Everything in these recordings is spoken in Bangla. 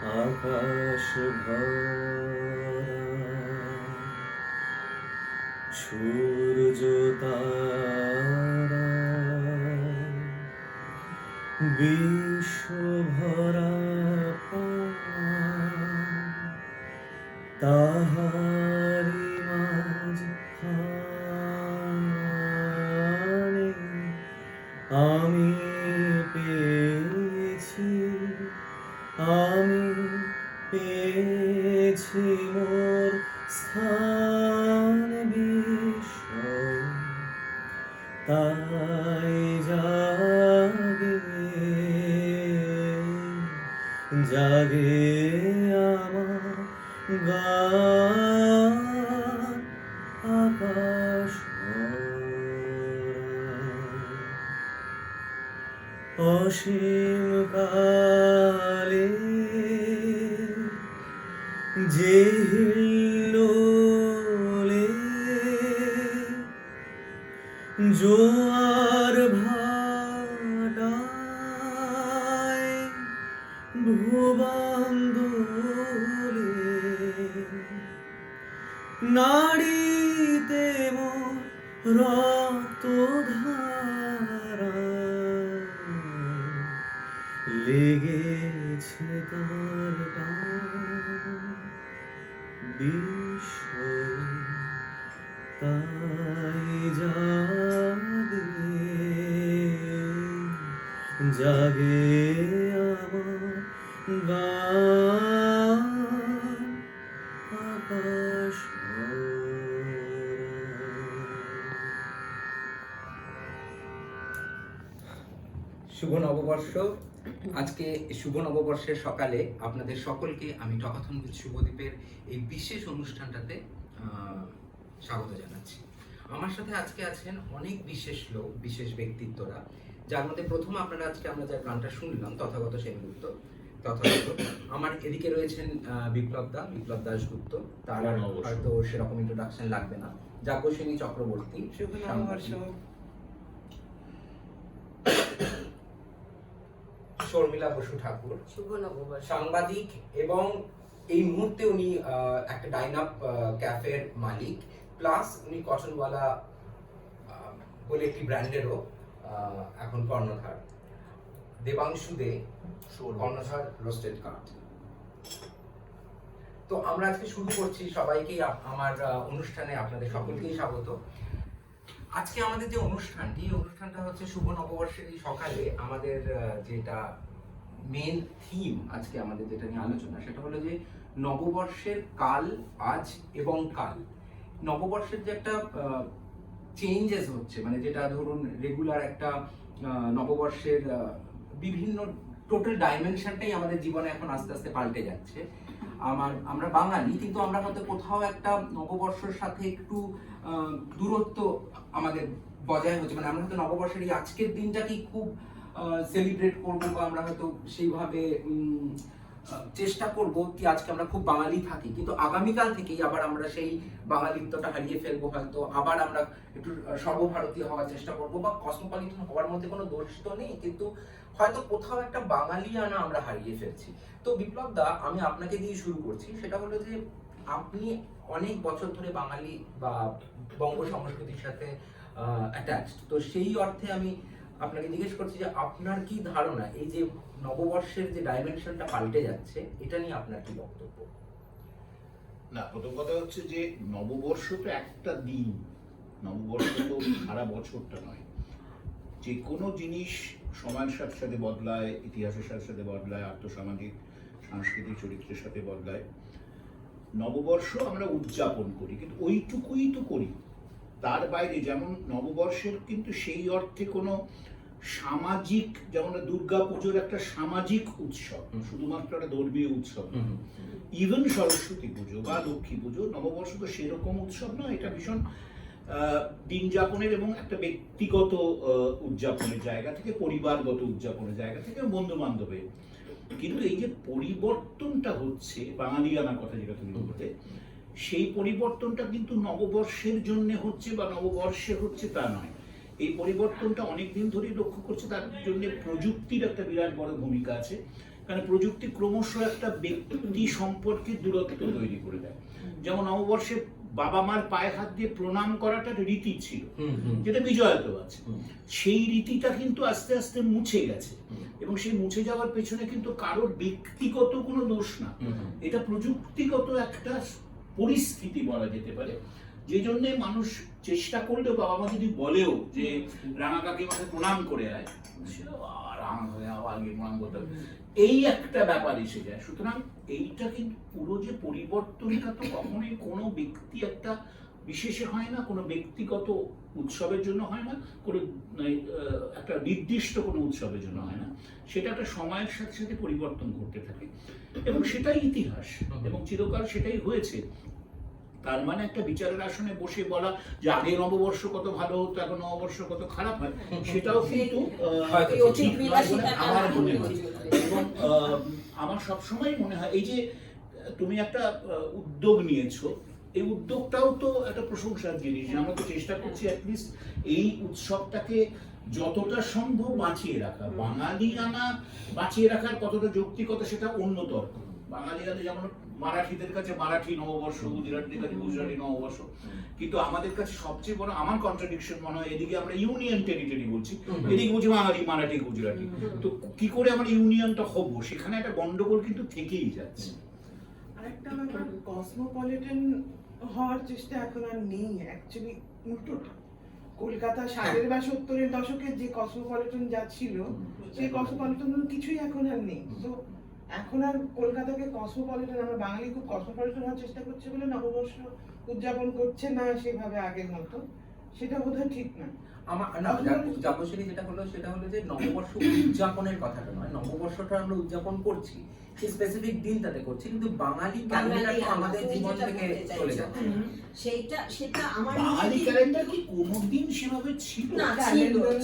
আকাশ ভরা সূর্য তারা বিশ্ব ভরা তাহারি মাঝখানে আমি পেয়েছি আমি পেয়েছি মোর স্থান বিষয় তাই জাগে জাগে আমার গান আকাশ অসীম কালে যে হিল্লোলে জোয়ার ভাটায় ভুবন্দোলে নাড়িতে মোর রক্তধারা লেগেছে তার বিষয় তাই জাগে জাগে আমার গান আকাশ শুভ নববর্ষ। আজকে শুভ নববর্ষের সকালে আপনাদের সকলকে আমি টকাথন উইথ শুভদীপের এই বিশেষ অনুষ্ঠানটাতে স্বাগত জানাচ্ছি। আমার সাথে আজকে আছেন অনেক বিশেষ লোক, বিশেষ ব্যক্তিত্বরা, যার মধ্যে প্রথম আপনারা আজকে আমরা যে গানটা শুনলাম তথাগত সেনগুপ্ত, তথাগত। আমার এদিকে রয়েছেন বিপ্লব দাশগুপ্ত, তার হয়তো সেরকম ইন্ট্রোডাকশন লাগবে না। যাজ্ঞসেনী চক্রবর্তী, শুভ নববর্ষ। শর্মিলা বসু ঠাকুর, শুভ নববর্ষ, সাংবাদিক, এবং এই মুহূর্তে উনি একটা ডাইনাপ ক্যাফের মালিক, প্লাস উনি কটনওয়ালা বলে একটি ব্র্যান্ডেরও এখন কর্ণধার। দেবাংশু দে, কর্ণধার রোস্টেড কাঠ। তো আমরা আজকে শুরু করছি। সবাইকেই আমার অনুষ্ঠানে আপনাদের সকলকেই স্বাগত। আজকে আমাদের যে অনুষ্ঠানটা হচ্ছে শুভ নববর্ষের এই সকালে আমাদের যেটা মেন থিম আজকে আমাদের যেটা নিয়ে আলোচনা, সেটা হলো যে নববর্ষের কাল, আজ এবং কাল। নববর্ষের যে একটা চেঞ্জেস হচ্ছে, মানে যেটা ধরুন রেগুলার একটা নববর্ষের বিভিন্ন টোটাল ডাইমেনশনটাই আমাদের জীবনে এখন আস্তে আস্তে পাল্টে যাচ্ছে। আমরা বাঙালি, কিন্তু আমরা হয়তো কোথাও একটা নববর্ষের সাথে একটু দূরত্ব আমাদের বজায় হচ্ছে। মানে আমরা হয়তো নববর্ষের এই আজকের দিনটাকেই খুব সেলিব্রেট করবো, বা আমরা হয়তো সেইভাবে চেষ্টা করবো কি আজকে আমরা খুব বাঙালি থাকি, কিন্তু আগামীকাল থেকেই আবার আমরা সেই বাঙালিত্বটা হারিয়ে ফেলবো। হয়তো আবার আমরা একটু সর্বভারতীয় হওয়ার চেষ্টা করবো, বা কসমোপলিটন হওয়ার মধ্যে কোনো দোষ তো নেই, কিন্তু হয়তো কোথাও একটা বাঙালিয়ানা আমরা হারিয়ে ফেলছি। তো বিপ্লব দা, আমি আপনাকে দিয়ে শুরু করছি। সেটা হলো যে আপনি অনেক বছর ধরে বাঙালি বা বঙ্গ সংস্কৃতির সাথে অ্যাটাচড, তো সেই অর্থে আমি আপনাকে জিজ্ঞেস করছি যে আপনার কি ধারণা এই যে নববর্ষের যে ডাইমেনশনটা পাল্টে যাচ্ছে, এটা নিয়ে আপনার কি বক্তব্য? না, প্রথম কথা হচ্ছে যে নববর্ষ তো একটা দিন, নববর্ষ তো সারা বছরটা নয়। যে কোনো জিনিস সময়ের সাথে সাথে বদলায়, ইতিহাসের সাথে সাথে বদলায়, আর্থসামাজিক সাংস্কৃতিক চরিত্রের সাথে বদলায়। নববর্ষ আমরা উদযাপন করি, কিন্তু ওইটুকুই তো করি। তার বাইরে যেমন নববর্ষের কিন্তু সেই অর্থে কোনো সামাজিক, যেমন দুর্গা পুজোর একটা সামাজিক উৎসব, শুধুমাত্র একটা ধর্মীয় উৎসব। ইভেন সরস্বতী পুজো বা লক্ষ্মী পুজো, নববর্ষ তো সেরকম উৎসব নয়। এটা ভীষণ দিন যাপনের এবং একটা ব্যক্তিগত উদযাপনের জায়গা থেকে, পরিবারগত উদযাপনের জায়গা থেকে, বন্ধু বান্ধবের। কিন্তু এই যে পরিবর্তনটা হচ্ছে, বাঙালিয়ানার কথা যেটা তুমি বলতে, সেই পরিবর্তনটা কিন্তু নববর্ষের জন্য হচ্ছে বা নববর্ষে হচ্ছে তা নয়। এই পরিবর্তনটা অনেক দিন ধরেই লক্ষ্য করছে, তার জন্য প্রযুক্তির একটা বিরাট বড় ভূমিকা আছে। কারণ প্রযুক্তি ক্রমশ একটা ব্যক্তি সম্পর্কে দূরত্ব তৈরি করে দেয়। যেমন নববর্ষে বাবা মার পায়ে হাত দিয়ে প্রণাম করাটা একটা রীতি ছিল, যেটা বিজয়াতেও আছে। সেই রীতিটা কিন্তু আস্তে আস্তে মুছে গেছে, এবং সেই মুছে যাওয়ার পেছনে কিন্তু কারোর ব্যক্তিগত কোনো দোষ না, এটা প্রযুক্তিগত একটা পরিস্থিতি বলা যেতে পারে। যে জন্যে মানুষ চেষ্টা করলেও, বাবা মা যদি বলেও যে রাঙা কাকিমাকে প্রণাম করে আয়, প্রণাম করতে হবে, এই একটা ব্যাপার এসে যায়। সুতরাং এইটা কিন্তু পুরো যে পরিবর্তনটা তো কখনোই কোনো ব্যক্তি একটা বিশেষে হয় না, কোনো ব্যক্তিগত উৎসবের জন্য হয় না, কোনো একটা নির্দিষ্ট কোনো উৎসবের জন্য হয় না, সেটা একটা সময়ের সাথে সাথে পরিবর্তন করতে থাকে, এবং সেটাই ইতিহাস, এবং চিরকাল সেটাই হয়েছে। তার মানে একটা বিচারের আসনে বসে বলা যে আগে নববর্ষ কত ভালো হতো, এখন নববর্ষ কত খারাপ হয়, সেটাও কিন্তু ঠিক নয় বলে আমার মনে হয়। এবং আমার সবসময় মনে হয় এই যে তুমি একটা উদ্যোগ নিয়েছো, এই উদ্যোগটাও তো একটা প্রশংসার জিনিস। আমরা তো চেষ্টা করছি অ্যাটলিস্ট এই উৎসবটাকে যতটা সম্ভব বাঁচিয়ে রাখা। বাঙালিয়ানা বাঁচিয়ে রাখার কতটা যৌক্তিকতা সেটা অন্য তর্ক। বাঙালিয়ানা যেমন মারাঠিদের কাছে মারাঠি নববর্ষ, গুজরাটিদের কাছে গুজরাটি নববর্ষ, কিন্তু আমাদের কাছে সবচেয়ে বড় আমার কন্ট্রাডিকশন মনে হয়, এদিকে আমরা ইউনিয়ন টেরিটরি বলছি, এদিকে বলছি বাঙালি, মারাঠি, গুজরাটি। তো কি করে আমরা ইউনিয়নটা হবো, সেখানে একটা গন্ডগোল কিন্তু থেকেই যাচ্ছে। আরেকটা ব্যাপার, কসমোপলিটন হওয়ার চেষ্টা এখন আর নেই, অ্যাকচুয়ালি উল্টোটা। কলকাতা 60 বা 70-এর দশকের যে কসমোপলিটন যা ছিল, সেই কসমোপলিটন কিছুই এখন আর নেই। তো এখন আর কলকাতাকে কসমোপলিটন, আমরা বাঙালি খুব কসমোপলিটন হওয়ার চেষ্টা করছে বলে নববর্ষ উদযাপন করছে না সেভাবে আগের মতো, সেটা বোধহয় ঠিক না। আমার না যাবশরী যেটা হলো সেটা হলো যে নববর্ষ উদযাপনের কথাটা নয়, নববর্ষটা আমরা উদযাপন করছি, সেই স্পেসিফিক দিনটাতে করছি, কিন্তু বাঙালি ক্যালেন্ডারটা আমাদের জীবন থেকে চলে যাচ্ছে। সেটা আমার বাঙালি ক্যালেন্ডার কি কোনোদিন সেভাবে ছিল না,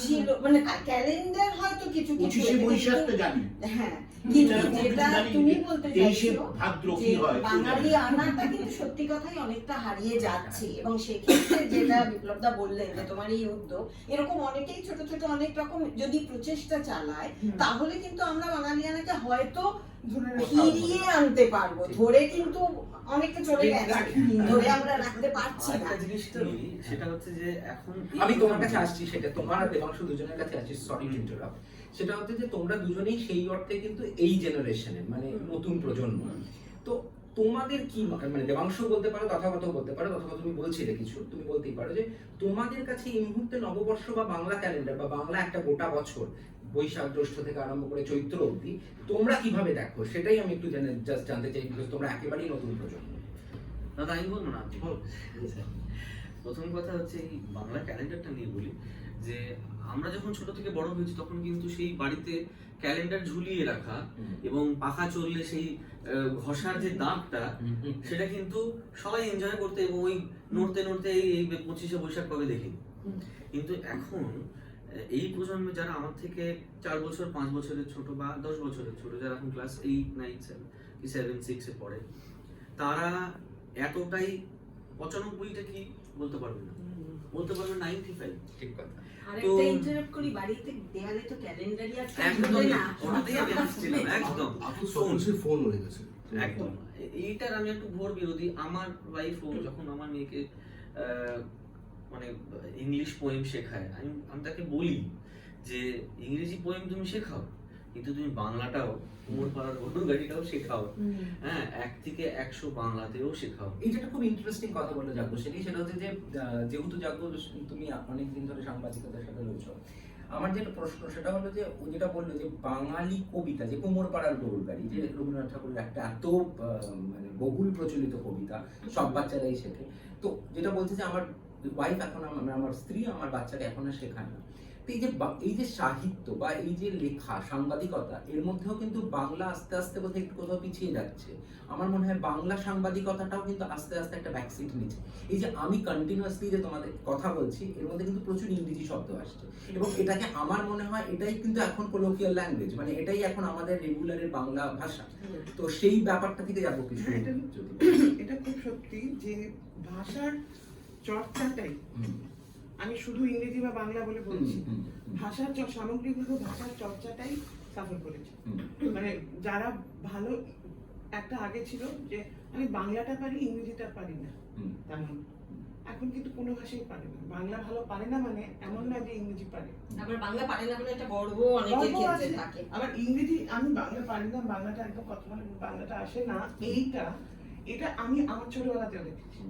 ছিল মানে ক্যালেন্ডার হয়তো কিছু কিছু 25শে বৈশাখটা জানি, হ্যাঁ, কিন্তু যেটা তুমি বলতে চাইছো ভাদ্র যে কি হয়, বাঙালি আনাটা কিন্তু সত্যি কথাই অনেকটা হারিয়ে যাচ্ছে। এবং সেক্ষেত্রে যেটা বিপ্লবদা বললেন যে তোমার এই উদ্যোগ, এরকম অনেকেই ছোট ছোট অনেক রকম যদি প্রচেষ্টা চালায়, তাহলে কিন্তু আমরা বাঙালিয়ানাকে হয়তো ফিরিয়ে আনতে পারবো। ধরে কিন্তু অনেকটা চলে গেছে, ধরে আমরা রাখতে পারছি না। একটা জিনিসটা সেটা হচ্ছে যে এখন আমি তোমার কাছে আসছি, সেটা তোমার আর দেবাংশু দুজনের কাছে আসছি, সরি টু ইন্টারাপ্ট। সেটা হচ্ছে যে তোমরা দুজনেই সেই অর্থে কিন্তু এই জেনারেশনের, মানে নতুন প্রজন্ম। তো তোমাদের কি মানে দেবাংশু বলতে পারো, তথাগত বলতে পারো, তথাগত তুমি বলছিলে কিছু, তুমি বলতেই পারো যে তোমাদের কাছে এই মুহূর্তে নববর্ষ বা বাংলা ক্যালেন্ডার বা বাংলা একটা গোটা বছর, বৈশাখ জ্যৈষ্ঠ থেকে আরম্ভ করে চৈত্র অবধি তোমরা কিভাবে দেখো, সেটাই আমি একটু জাস্ট জানতে চাই, বিকজ তোমরা একেবারেই নতুন প্রজন্ম। দাদা আমি বলবো না, আপনি প্রথম কথা হচ্ছে এই বাংলা ক্যালেন্ডারটা নিয়ে বলি যে আমরা যখন ছোট থেকে বড় হয়েছি তখন কিন্তু সেই বাড়িতে ক্যালেন্ডার ঝুলিয়ে রাখা এবং পাখা চললে সেই ঘষার যে দাগটা, সেটা কিন্তু সবাই এনজয় করতে এবং ওই নড়তে নড়তে এই 25শে বৈশাখ কবে দেখি। কিন্তু এখন এই প্রজন্মে যারা আমার থেকে 4 বছর 5 বছরের ছোট বা 10 বছরের ছোট, যারা এখন ক্লাস 8, 9, 7, 6 এ পড়ে, তারা এতটাই 95টা কি বলতে পারবে না, বলতে পারবে 95। ঠিক কথা। আরেকটা ইন্টারাপ্ট করি, বাড়িতে দেয়ালে তো ক্যালেন্ডারই আছে, একদম না ওটাতেই আমি আসছিলাম, একদম ফোন হয়ে গেছে একদম। এইটার আমি একটু ঘোর বিরোধী। আমার ওয়াইফও যখন আমার মেয়েকে মানে ইংলিশ পোয়েম শেখায়, আমি তাকে বলি যে ইংরেজি পোয়েম তুমি শেখাও, কিন্তু তুমি বাংলাটাও, কুমোর পাড়ার গরুর গাড়িটাও শেখাও, হ্যাঁ, 1 থেকে 100 বাংলাতেও শেখাও। এইটা খুব ইন্টারেস্টিং কথা বললো যাজ্ঞসেনী। সেটা হচ্ছে যে যেহেতু যাজ্ঞ তুমি অনেকদিন ধরে সাংবাদিকতার সাথে রয়েছো, আমার যেটা প্রশ্ন সেটা হলো যে ও যেটা বললো যে বাঙালি কবিতা, যে কুমোর পাড়ার গরুর গাড়ি, যে রবীন্দ্রনাথ ঠাকুরের একটা এত মানে বহুল প্রচলিত কবিতা, সব বাচ্চারাই শেখে। তো যেটা বলছে যে আমার ওয়াইফ এখন, আমার স্ত্রী আমার বাচ্চাকে এখন আর শেখায় না। তো এই যে সাহিত্য বা এই যে লেখা, সাংবাদিকতা, এর মধ্যেও কিন্তু বাংলা আস্তে আস্তে বোধহয় একটু কোথাও পিছিয়ে যাচ্ছে। আমার মনে হয় বাংলা সাংবাদিকতাটাও কিন্তু আস্তে আস্তে একটা ব্যাকসিট নিচ্ছে। এই যে আমি কন্টিনিউয়াসলি যে তোমাদের কথা বলছি, এর মধ্যে কিন্তু প্রচুর ইংরেজি শব্দ আসছে, এবং এটাকে আমার মনে হয় এটাই কিন্তু এখন কোলোকিয়াল ল্যাঙ্গুয়েজ, মানে এটাই এখন আমাদের রেগুলারের বাংলা ভাষা। তো সেই ব্যাপারটা থেকে যাবো কিছু। এটা খুব সত্যি যে ভাষার চর্চাটাই, আমি শুধু ইংরেজি বা বাংলা বলে বলছি, ভাষার সামগ্রিকভাবে ভাষার চর্চাটাই সাফার করেছে। মানে যারা ভালো, একটা আগে ছিল যে আমি বাংলাটা পারি ইংরেজিটা পারি না, তেমন এখন কিন্তু কোনো ভাষাই পারে না। বাংলা ভালো পারে না মানে এমন না যে ইংরেজি পারে, আবার বাংলা পারে না বলে একটা গর্ব অনেকের গর্ব ক্ষেত্রে আছে। থাকে। আবার ইংরেজি আমি বাংলা পারি না, বাংলাটা একদম কথা বলে বাংলাটা আসে না, এটা আমি আমার ছোটবেলাতেও দেখেছি।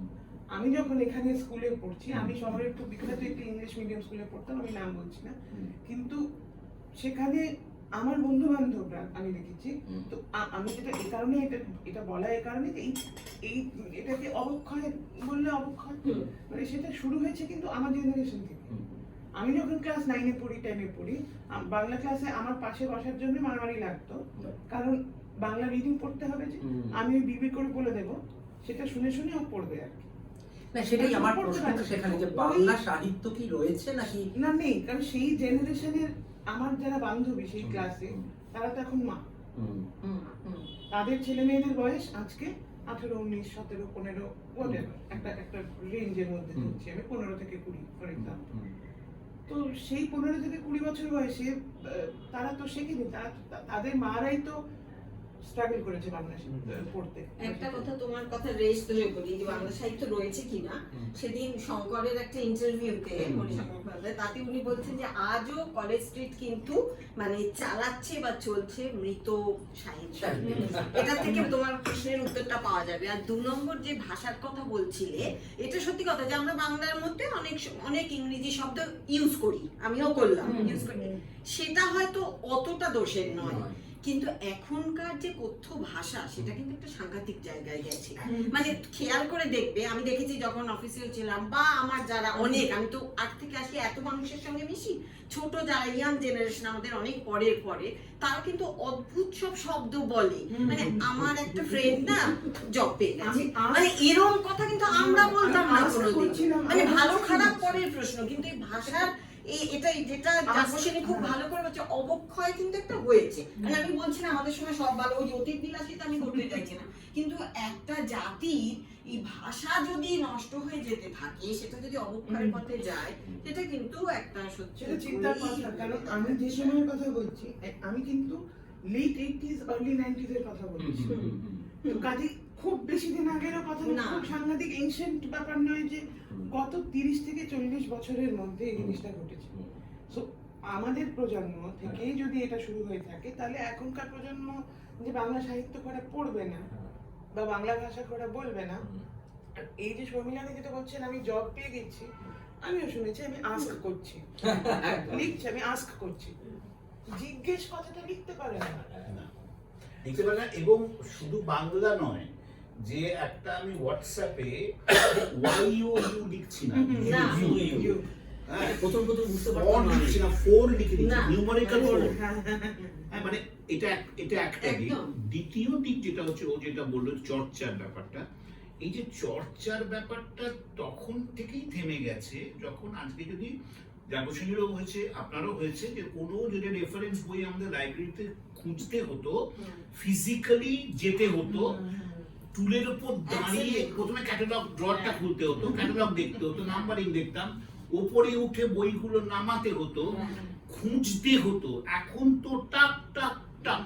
আমি যখন এখানে স্কুলে পড়ছি, আমি শহরের খুব বিখ্যাত একটি ইংলিশ মিডিয়াম স্কুলে পড়তাম, আমি নাম বলছি না, কিন্তু সেখানে আমার বন্ধু বান্ধবরা আমি দেখেছি। তো আমি যেটা এই কারণে এটা বলা এই কারণে যে এই এটাকে অবক্ষয় বললে অবক্ষয়, মানে সেটা শুরু হয়েছে কিন্তু আমার জেনারেশন থেকে। আমি যখন ক্লাস 9-এ পড়ি, 10-এ পড়ি, বাংলা ক্লাসে আমার পাশে বসার জন্য মারামারি লাগতো, কারণ বাংলা রিডিং পড়তে হবে যে আমি বিবি করে বলে দেবো, সেটা শুনে শুনে ও পড়বে আর কি। না, সেটাই আমার প্রশ্ন সেখানে, যে বাংলা সাহিত্য কি রয়েছে নাকি না, নেই, কারণ সেই জেনারেশনের আমার যারা বান্ধবী সেই ক্লাসে, তারা তো এখন মা, তাদের ছেলে মেয়েদের বয়স আজকে 18, 19, 17, 15 whatever, একটা রেঞ্জের মধ্যে ধরছি আমি, 15 থেকে 20 ফর এক্সাম্পল। তো সেই 15 থেকে 20 বছর বয়সে তারা তো শেখেনি, তাদের মারাই তো স্ট্রাগল করেছে বাংলা পড়তে। একটা কথা তোমার কথা রেস ধরে বলি, যে বাংলা সাহিত্য রয়েছে কিনা, সেদিন শঙ্করের একটা ইন্টারভিউতে তাতে উনি বলছেন যে আজও কলেজ স্ট্রিট কিন্তু মানে চালাচ্ছে বা চলছে মৃত সাহিত্য। এটা থেকে তোমার প্রশ্নের উত্তরটা পাওয়া যাবে। আর 2 নম্বর যে ভাষার কথা বলছিলে, এটা সত্যি কথা যে আমরা বাংলার মধ্যে অনেক ইংরেজি শব্দ ইউজ করি, আমিও করলাম, ইউজ করি, সেটা হয়তো অতটা দোষের নয়, কিন্তু এখনকার যে কথ্য ভাষা সেটা কিন্তু একটা সাংঘাতিক জায়গায় গেছে। মানে খেয়াল করে দেখবে, আমি দেখেছি যখন অফিসেও ছিলাম বা আমার যারা অনেক, আমি তো 8 থেকে আসি এত মানুষের সঙ্গে মিশি, ছোট যারা ইয়াং জেনারেশন আমাদের অনেক পরে তারা কিন্তু অদ্ভুত সব শব্দ বলে। মানে আমার একটা ফ্রেন্ড না জব পেয়ে গেছে, মানে এরকম কথা কিন্তু আমরা বলতাম না কোনোদিন। মানে ভালো খারাপ পরের প্রশ্ন, কিন্তু এই ভাষার এটাই যেটা জাসিনী খুব ভালো করে বলছে, অবক্ষয় কিন্তু একটা হয়েছে। মানে আমি বলছি না আমাদের সময় সব ভালো, ওই অতীত বিলাসিতা আমি করতে চাইছি না, কিন্তু একটা জাতির এই ভাষা যদি নষ্ট হয়ে যেতে থাকে, সেটা যদি অবক্ষয়ের পথে যায়, সেটা কিন্তু একটা সত্যি সেটা চিন্তার কথা। কারণ আমি যে সময়ের কথা বলছি, আমি কিন্তু লেট 80s আর্লি 90s এর কথা বলছি, তো কাজে খুব বেশি দিন আগেরও কথা না, খুব সাংঘাতিক এনশিয়েন্ট ব্যাপার নয় যে গত 30 থেকে 40 বছরের মধ্যে এই জিনিসটা ঘটেছে। সো আমাদের প্রজন্ম থেকেই যদি এটা শুরু হয়ে থাকে, তাহলে এখনকার প্রজন্ম যে বাংলা সাহিত্য করে পড়বে না বা বাংলা ভাষা করে বলবে না। আর এই যে শর্মিলাদি যেটা বলছেন আমি জব পেয়ে গেছি, আমিও শুনেছি, আমি আস্ক করছি, লিখছি, আমি আস্ক করছি, জিজ্ঞেস কথাটা লিখতে পারে না, লিখতে পারে না। এবং শুধু বাংলা নয়, যে একটা আমি হোয়াটসঅ্যাপে ইউ লিখছি না, হ্যাঁ, প্রথম বুঝতে ফোর পারতাম না লিখছি না, 4 লিখে দিচ্ছি, নিউমারিক্যাল 4। হ্যাঁ, মানে এটা একটা দিক। দ্বিতীয় দিক যেটা হচ্ছে, ও যেটা বললো চর্চার ব্যাপারটা, এই যে চর্চার ব্যাপারটা তখন থেকেই থেমে গেছে, যখন আজকে যদি যাজ্ঞসেনীরও হয়েছে, আপনারও হয়েছে, যে কোনো যদি রেফারেন্স বই আমাদের লাইব্রেরিতে খুঁজতে হতো, ফিজিক্যালি যেতে হতো, টুলের উপর দাঁড়িয়ে প্রথমে ক্যাটালগ ড্রয়ারটা খুলতে হতো, ক্যাটালগ দেখতে হতো, নাম্বারিং দেখতাম, ওপরে উঠে বইগুলো নামাতে হতো, খুঁজতে হতো। এখন তো টাক টাক টাক,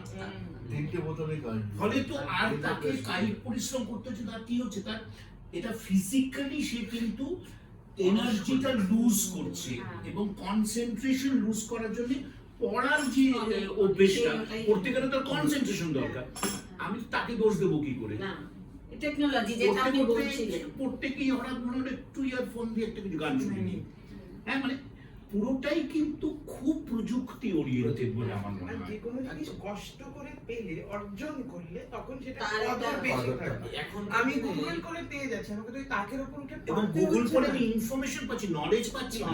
ফলে তো আর তাকে কায়িক পরিশ্রম করতে হচ্ছে, তার কি হচ্ছে, তার এটা ফিজিক্যালি সে কিন্তু এনার্জিটা লুজ করছে, এবং কনসেন্ট্রেশন লুজ করার জন্য পড়ার যে অভ্যেসটা, পড়তে গেলে তার কনসেন্ট্রেশন দরকার। আমি তাকে দোষ দেবো কি করে? টেকনোলজি যেটা আপনি বলছিলেন, পড়তে গিয়ে হঠাৎ মনে হলো একটু ইয়ারফোন দিয়ে একটা কিছু গান শুনে নিই। হ্যাঁ, মানে পুরোটাই কিন্তু খুব প্রযুক্তি ওরিয়েন্টেড বলে আমার মনে হয়। যে কোনো জিনিস কষ্ট করে পেলে, অর্জন করলে, তখন সেটা তার কদর বেশি থাকে। এখন আমি গুগল করে পেয়ে যাচ্ছি, আমাকে তো তাকের উপর উঠে এবং পড়তে গুগল হচ্ছে করে না। আমি ইনফরমেশন পাচ্ছি, নলেজ পাচ্ছি না।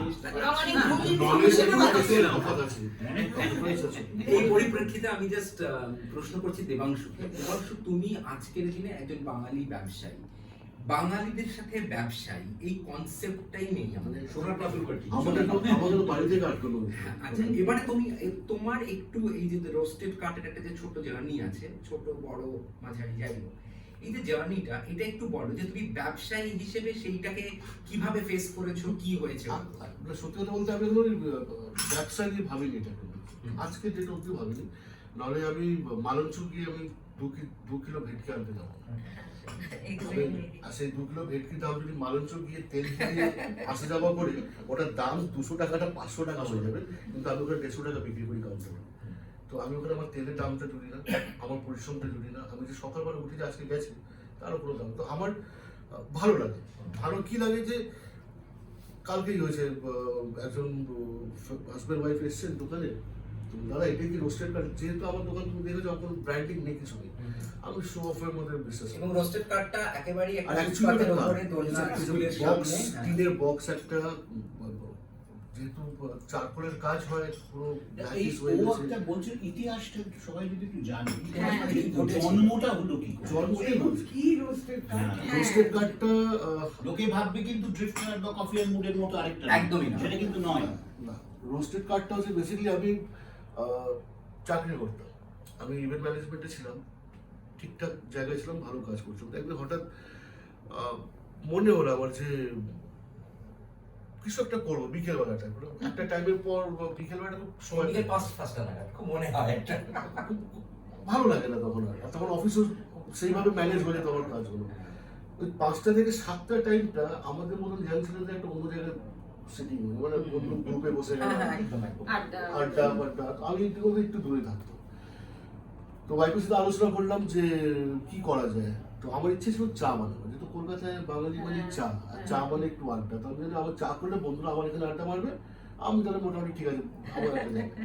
এই পরিপ্রেক্ষিতে আমি জাস্ট প্রশ্ন করছি দেবাংশু, তুমি আজকের দিনে একজন বাঙালি ব্যবসায়ী, বাঙালিদের সাথে ব্যবসায়ী এই কনসেপ্টটাই নেই আমাদের সোনার পাথর কাঠি, আমাদের বাড়িতে কাট করলো। আচ্ছা, এবারে তুমি তোমার একটু এই যে রোস্টেড কাটের একটা যে ছোট জার্নি আছে, ছোট বড় মাঝারি যাই হোক, এই যে জার্নিটা, এটা একটু বলো যে তুমি ব্যবসায়ী হিসেবে সেইটাকে কিভাবে ফেস করেছো, কি হয়েছে? সত্যি কথা বলতে আমি ব্যবসায়ী ভাবিনি এটা, আজকে যেটা অব্দি ভাবিনি। নাহলে আমি মালঞ্চ গিয়ে আমি 2 কিলো ভেটকি আনতে যাবো। আর সেই 2 কিলো ভেটকির দাম যদি মালঞ্চ গিয়ে তেল দিয়ে আসা যাওয়া করে, ওটার দাম 200 টাকাটা 500 টাকা হয়ে যাবে, কিন্তু আমি ওখানে 150 টাকা বিক্রি করি কাউন্টারে। তো আমি ওখানে আমার তেলের দামটা জুড়ি না, আমার পরিশ্রমটা জুড়ি না, আমি যে সকালবেলা উঠে যে আজকে গেছি তারও কোনো দাম। তো আমার ভালো লাগে। ভালো কি লাগে যে কালকেই হয়েছে, একজন হাজব্যান্ড ওয়াইফ এসছেন দোকানে, তো দাদা এটা কি রোস্টেড কাট? যেহেতু আমার দোকান তুমি দেখেছো আমার কোনো ব্র্যান্ডিং নেই, কিছু নেই, আমি শো অফের মধ্যে বিশ্বাস করি। এবং রোস্টেড কার্ডটা একেবারেই একটা আর ফুটপাতের অ্যাকচুয়ালি উপরে দোলনা স্কুলের বক্স, সামনে, হ্যাঁ। টিনের বক্স একটা, যেহেতু চারকোলের কাজ হয়, পুরো এই ব্ল্যাকিশ হয়ে ও গেছে। একটা বলছে ইতিহাসটা একটু সবাই যদি একটু জানে, হ্যাঁ, ইতিহাসটা ঠিক কি ঘটেছে। জন্মটা হলো কি করে? জন্মটাই বলছে কি রোস্টেড কাট? হ্যাঁ। রোস্টেড কার্ডটা লোকে ভাববে কিন্তু ড্রিফটার বা কফি এন্ড মুডের মতো আরেকটা নাম। একদমই না। সেটা কিন্তু নয়। না, রোস্টেড কার্ডটা হচ্ছে বেসিক্যালি আমি চাকরি করতাম, আমি ইভেন্ট ম্যানেজমেন্টে ছিলাম, ঠিকঠাক জায়গায় ছিলাম, ভালো কাজ করছিলাম। তো একদিন হঠাৎ মনে হলো আমার যে কিছু একটা করবো বিকেলবেলাটা, একটা টাইমের পর বিকেলবেলাটা খুব সময় বিকেল 5টা নাগাদ খুব মনে হয় একটা। খুব ভালো লাগে না তখন, আর তখন অফিসও সেইভাবে ম্যানেজ হয়ে যেত আমার কাজগুলো। ওই 5টা থেকে 7টা টাইমটা আমাদের মতন ধ্যান ছিল যে একটা অন্য জায়গায় সিটিং, মানে অন্য গ্রুপে বসে গেলাম, একদম একদম। আড্ডা আমি একটু দূরে থাকতাম। তো ওয়াইফের সাথে আলোচনা করলাম যে কি করা যায়। তো আমার ইচ্ছে ছিল চা বানাবো, যেহেতু কলকাতায় বাঙালি মানে চা, আর চা মানে একটু আড্ডা। তো আমি জানি আমার চা করলে বন্ধুরা আমার এখানে আড্ডা মারবে, আমি তাহলে মোটামুটি ঠিক আছে আমার একটা জায়গা।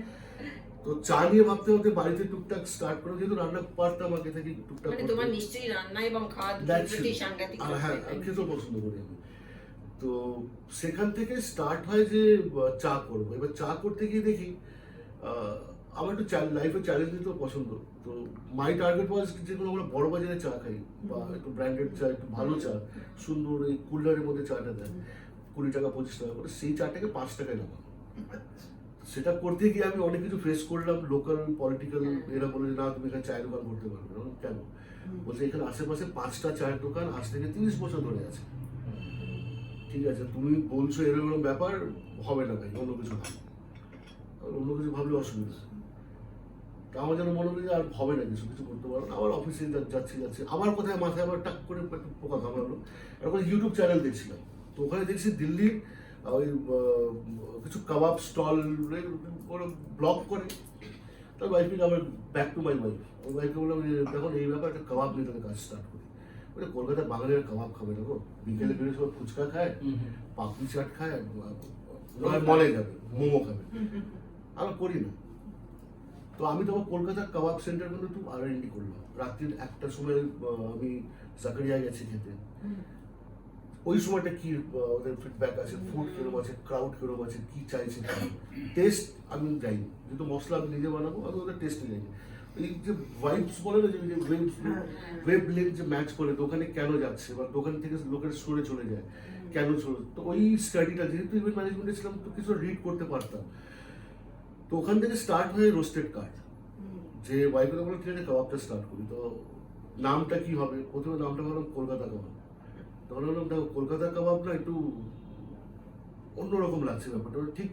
তো চা নিয়ে ভাবতে ভাবতে বাড়িতে টুকটাক স্টার্ট করে, যেহেতু রান্না পারতাম আগে থেকে টুকটাক মানে করতে। তোমার নিশ্চয়ই রান্না এবং খাওয়া That's দুটোই true. সাংঘাতিক আর হ্যাঁ, রকমের। আমি খেতেও পছন্দ করি আমি। তো সেখান থেকে স্টার্ট হয় যে চা করবো। এবার চা করতে গিয়ে দেখি আমার একটু লাইফে চ্যালেঞ্জ নিতেও পছন্দ। তো মাই টার্গেট ওয়াজ যেগুলো আমরা বড় বাজারে চা খাই, বা একটু ব্র্যান্ডেড চা, একটু ভালো চা, সুন্দর এই কুলারের মধ্যে চাটা দেয় 20 টাকা 25 টাকা করে, সেই চাটাকে 5 টাকায় নামানো। সেটা করতে গিয়ে আমি অনেক কিছু ফেস করলাম। লোকাল পলিটিক্যাল এরা বলে যে না তুমি এখানে চায়ের দোকান করতে পারবে না। আমি, কেন? বলছে এখানে আশেপাশে 5টা চায়ের দোকান আজ থেকে 30 বছর ধরে আছে। ঠিক আছে, তুমি বলছো এরকম ব্যাপার, হবে না ভাই, অন্য কিছু ভাবো। অন্য কিছু ভাবলে অসুবিধা। তা আমার যেন মনে হলো যে আর হবে না, কিছু করতে পারবো না। আবার অফিসে যাচ্ছি আমার কোথায় মাথায় আবার টাক করে একটু পোকা কামড়ালো। এখন ইউটিউব চ্যানেল দেখছিলাম, তো ওখানে দেখছি দিল্লির ওই কিছু কাবাব স্টল ওরা ব্লগ করে। তার ওয়াইফকে আবার ব্যাক টু মাই ওয়াইফ, ওই ওয়াইফকে বললাম যে দেখুন এই ব্যাপার একটা কাবাব নিয়ে তাদের কাজ স্টার্ট করি। বলে কলকাতার বাঙালিরা কাবাব খাবে না গো, বিকেলে বেরিয়ে সবাই ফুচকা খায়, পাপড়ি চাট খায়, নয় মলে যাবে, মোমো খাবে, আমরা করি না। তো আমি তখন কলকাতার কাবাব সেন্টার কিন্তু একটু R&D করলাম। রাত্রির 1টার সময় আমি জাকারিয়ায় গেছি খেতে। ওই সময়টা কি ওদের ফিডব্যাক আছে, ফুড কিরকম আছে, ক্রাউড কিরকম আছে, কি চাইছে, টেস্ট আমি যাইনি, যেহেতু মশলা আমি নিজে বানাবো, আমি ওদের টেস্টে যাইনি। এই যে ভাইবস বলে না, যে ওয়েব লিঙ্ক যে ম্যাচ করে দোকানে কেন যাচ্ছে, বা দোকান থেকে লোকের সরে চলে যায় কেন সরে, তো ওই স্টাডিটা যেহেতু ইভেন্ট ম্যানেজমেন্টে ছিলাম তো কিছু রিড করতে পারতাম। তো ওখান থেকে স্টার্ট হয় রোস্টেড কার্ড, যে ওয়াইফের বলে ঠিক আছে কাবাবটা স্টার্ট করি। তো নামটা কি হবে, প্রথমে নামটা ভাবলাম কলকাতা কাবাব। তখন বললাম দেখো কলকাতার কাবাব না একটু অন্যরকম লাগছে ব্যাপারটা, ঠিক